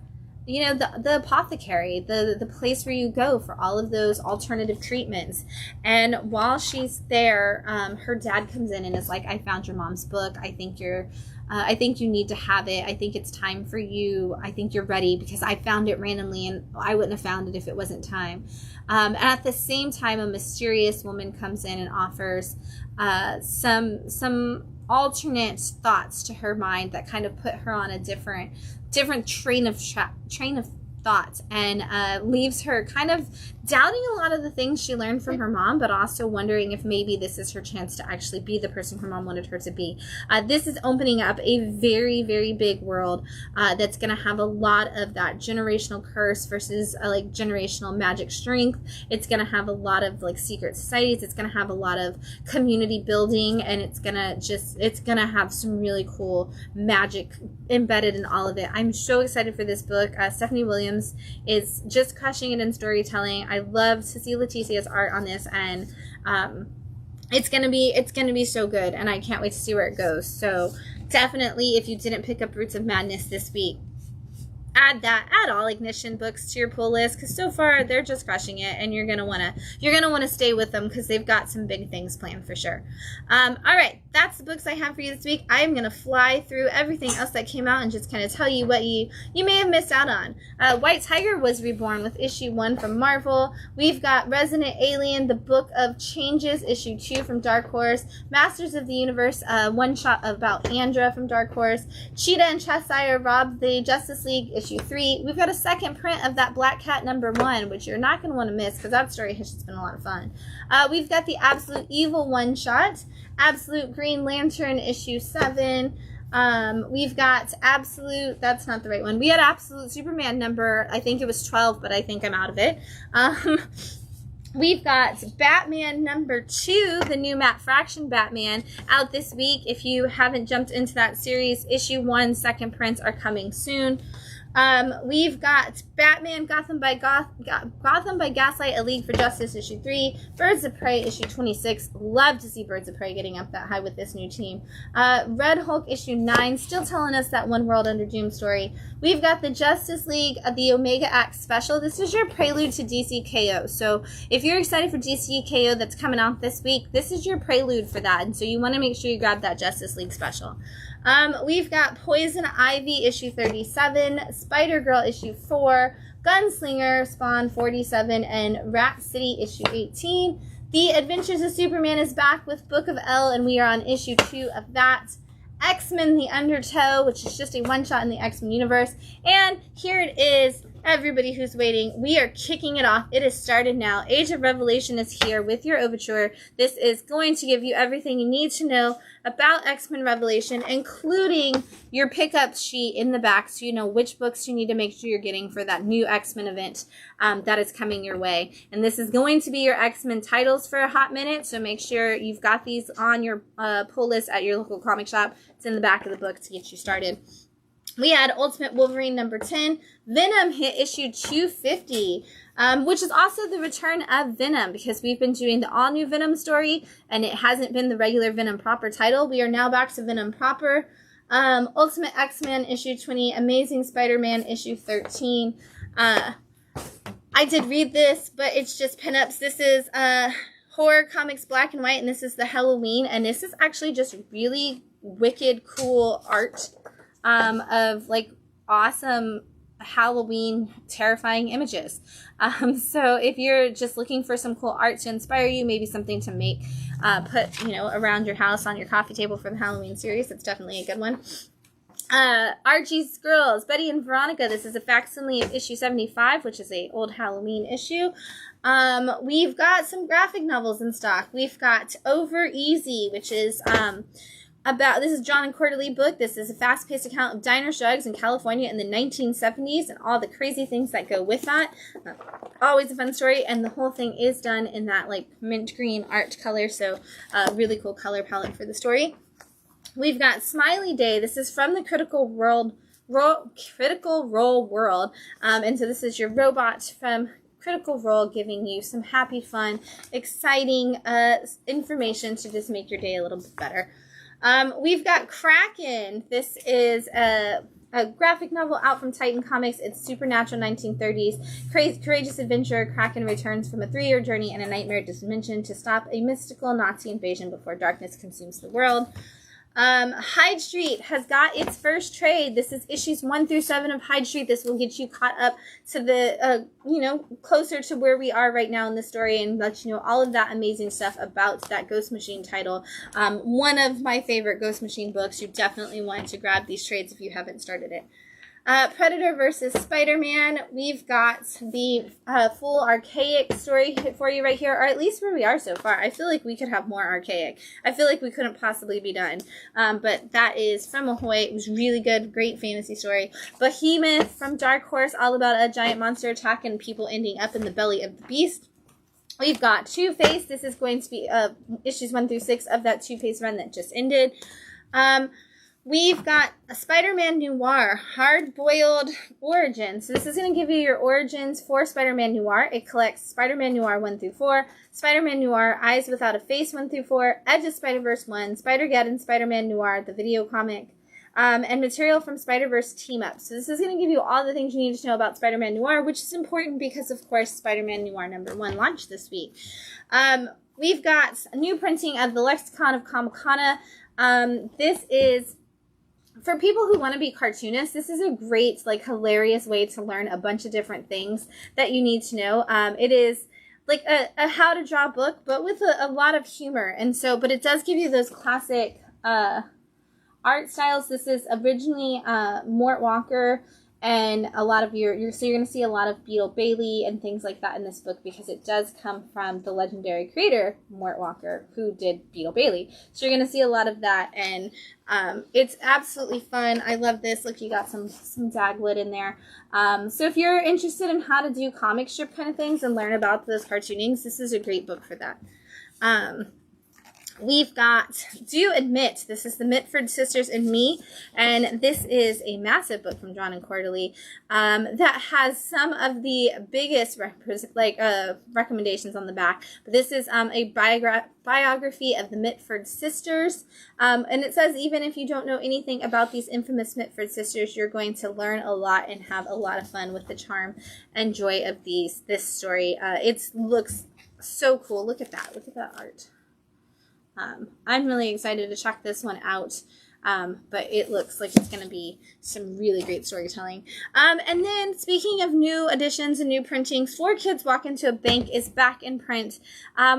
you know, the apothecary, the place where you go for all of those alternative treatments. And while she's there, her dad comes in and is like, I found your mom's book. I think you need to have it. I think it's time for you. I think you're ready, because I found it randomly, and I wouldn't have found it if it wasn't time. And at the same time, a mysterious woman comes in and offers some alternate thoughts to her mind that kind of put her on a different train of thought, and leaves her kind of doubting a lot of the things she learned from her mom, but also wondering if maybe this is her chance to actually be the person her mom wanted her to be. This is opening up a very, very big world that's going to have a lot of that generational curse versus like generational magic strength. It's going to have a lot of like secret societies. It's going to have a lot of community building, and it's going to have some really cool magic embedded in all of it. I'm so excited for this book. Stephanie Williams is just crushing it in storytelling. I love to see Leticia's art on this, and it's gonna be so good, and I can't wait to see where it goes. So definitely, if you didn't pick up Roots of Madness this week, add all Ignition books to your pull list, because so far they're just crushing it, and you're gonna wanna stay with them, because they've got some big things planned for sure. All right, that's the books I have for you this week. I am gonna fly through everything else that came out and just kind of tell you what you may have missed out on. White Tiger was reborn with issue 1 from Marvel. We've got Resident Alien, the Book of Changes, issue 2 from Dark Horse. Masters of the Universe, one shot about Andra from Dark Horse. Cheetah and Cheshire robbed the Justice League, issue 3. We've got a second print of that Black Cat #1, which you're not going to want to miss, because that story has just been a lot of fun. We've got the Absolute Evil one shot, Absolute Green Lantern issue 7. We've got Absolute, that's not the right one. We had Absolute Superman number, I think it was 12, but I think I'm out of it. We've got Batman #2, the new Matt Fraction Batman, out this week. If you haven't jumped into that series, issue 1 second prints are coming soon. We've got Batman Gotham by Gaslight, A League for Justice, issue 3. Birds of Prey, issue 26. Love to see Birds of Prey getting up that high with this new team. Red Hulk, issue 9. Still telling us that One World Under Doom story. We've got the Justice League, the Omega Act special. This is your prelude to DC KO. So if you're excited for DC KO that's coming out this week, this is your prelude for that. And so you want to make sure you grab that Justice League special. We've got Poison Ivy, issue 37, Spider-Girl, issue 4, Gunslinger, Spawn 47, and Rat City, issue 18. The Adventures of Superman is back with Book of L, and we are on issue 2 of that. X-Men The Undertow, which is just a one-shot in the X-Men universe. And here it is, everybody who's waiting. We are kicking it off. It has started now. Age of Revelation is here with your overture. This is going to give you everything you need to know about X-Men Revelation, including your pickup sheet in the back, so you know which books you need to make sure you're getting for that new X-Men event that is coming your way. And this is going to be your X-Men titles for a hot minute, so make sure you've got these on your pull list at your local comic shop. It's in the back of the book to get you started. We had Ultimate Wolverine #10, Venom hit issue 250, which is also the return of Venom, because we've been doing the all-new Venom story, and it hasn't been the regular Venom proper title. We are now back to Venom proper. Ultimate X-Men issue 20, Amazing Spider-Man issue 13. I did read this, but it's just pinups. This is Horror Comics Black and White, and this is the Halloween, and this is actually just really wicked cool art of like awesome Halloween terrifying images. So if you're just looking for some cool art to inspire you, maybe something to make put around your house on your coffee table for the Halloween series, that's definitely a good one. Archie's Girls, Betty and Veronica. This is a facsimile of issue 75, which is a old Halloween issue. We've got some graphic novels in stock. We've got Over Easy, which is this is John and Cordelie book. This is a fast-paced account of diner drugs in California in the 1970s and all the crazy things that go with that. Always a fun story, and the whole thing is done in that like mint green art color, so really cool color palette for the story. We've got Smiley Day. This is from the Critical Role Critical Role world. And so this is your robot from Critical Role giving you some happy, fun, exciting information to just make your day a little bit better. We've got Kraken. This is a graphic novel out from Titan Comics. It's supernatural 1930s. Courageous adventurer Kraken returns from a 3-year journey in a nightmare dimension to stop a mystical Nazi invasion before darkness consumes the world. Hyde Street has got its first trade. This is issues 1 through 7 of Hyde Street. This will get you caught up to the, closer to where we are right now in the story and let you know all of that amazing stuff about that Ghost Machine title. One of my favorite Ghost Machine books. You definitely want to grab these trades if you haven't started it. Predator versus Spider-Man. We've got the full archaic story for you right here, or at least where we are so far. I feel like we could have more archaic. I feel like we couldn't possibly be done. But that is from Ahoy. It was really good, great fantasy story. Behemoth from Dark Horse, all about a giant monster attack and people ending up in the belly of the beast. We've got Two-Face. This is going to be issues 1 through 6 of that Two-Face run that just ended. We've got a Spider-Man Noir, Hard-Boiled Origins. So this is going to give you your origins for Spider-Man Noir. It collects Spider-Man Noir 1 through 4, Spider-Man Noir, Eyes Without a Face 1 through 4, Edge of Spider-Verse 1, Spider-Geddon, Spider-Man Noir, the video comic, and material from Spider-Verse Team Up. So this is going to give you all the things you need to know about Spider-Man Noir, which is important because, of course, Spider-Man Noir #1 launched this week. We've got a new printing of the Lexicon of Comic-Con. This is... For people who want to be cartoonists, this is a great, hilarious way to learn a bunch of different things that you need to know. It is like a how to draw book, but with a lot of humor. And so, but it does give you those classic art styles. This is originally Mort Walker and a lot of so you're going to see a lot of Beetle Bailey and things like that in this book because it does come from the legendary creator, Mort Walker, who did Beetle Bailey. So you're going to see a lot of that, and it's absolutely fun. I love this. Look, you got some Dagwood in there. So if you're interested in how to do comic strip kind of things and learn about those cartoonings, this is a great book for that. We've got Do Admit. This is the Mitford Sisters and Me, and this is a massive book from John and Quarterly that has some of the biggest recommendations on the back. But this is a biography of the Mitford Sisters, and it says even if you don't know anything about these infamous Mitford sisters, you're going to learn a lot and have a lot of fun with the charm and joy of this story. It looks so cool. Look at that. Look at that art. I'm really excited to check this one out, but it looks like it's going to be some really great storytelling. And then, speaking of new editions and new printings, 4 Kids Walk Into a Bank is back in print,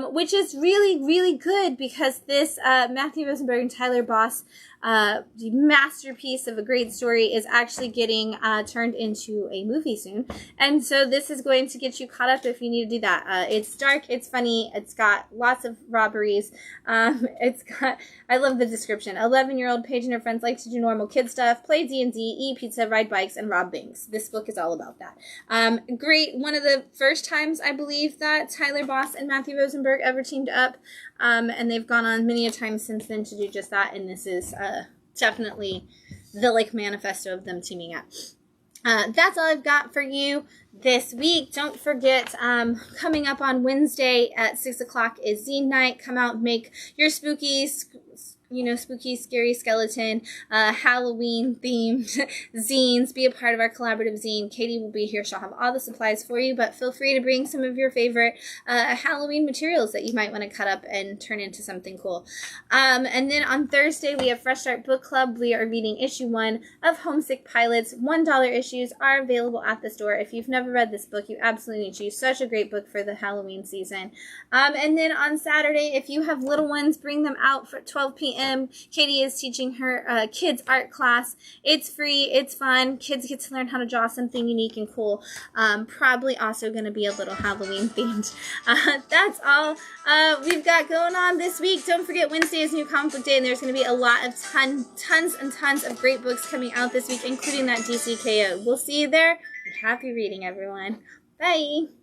which is really, really good because this Matthew Rosenberg and Tyler Boss the masterpiece of a great story is actually getting turned into a movie soon. And so this is going to get you caught up if you need to do that. It's dark, it's funny, it's got lots of robberies. I love the description. 11-year-old Paige and her friends like to do normal kid stuff, play D&D, eat pizza, ride bikes, and rob banks. This book is all about that. Great. One of the first times, I believe, that Tyler Boss and Matthew Rosenberg ever teamed up. And they've gone on many a time since then to do just that. And this is definitely the manifesto of them teaming up. That's all I've got for you this week. Don't forget, coming up on Wednesday at 6 o'clock is zine night. Come out, make your spooky, scary skeleton, Halloween-themed zines. Be a part of our collaborative zine. Katie will be here. She'll have all the supplies for you, but feel free to bring some of your favorite Halloween materials that you might want to cut up and turn into something cool. And then on Thursday, we have Fresh Start Book Club. We are reading issue 1 of Homesick Pilots. $1 issues are available at the store. If you've never read this book, you absolutely need to. Such a great book for the Halloween season. And then on Saturday, if you have little ones, bring them out for 12 p.m. Katie is teaching her kids art class. It's free. It's fun. Kids get to learn how to draw something unique and cool. Probably also going to be a little Halloween themed. That's all we've got going on this week. Don't forget Wednesday is New Comic Book Day, and there's going to be a lot of tons and tons of great books coming out this week, including that DCKO. We'll see you there. Happy reading, everyone. Bye.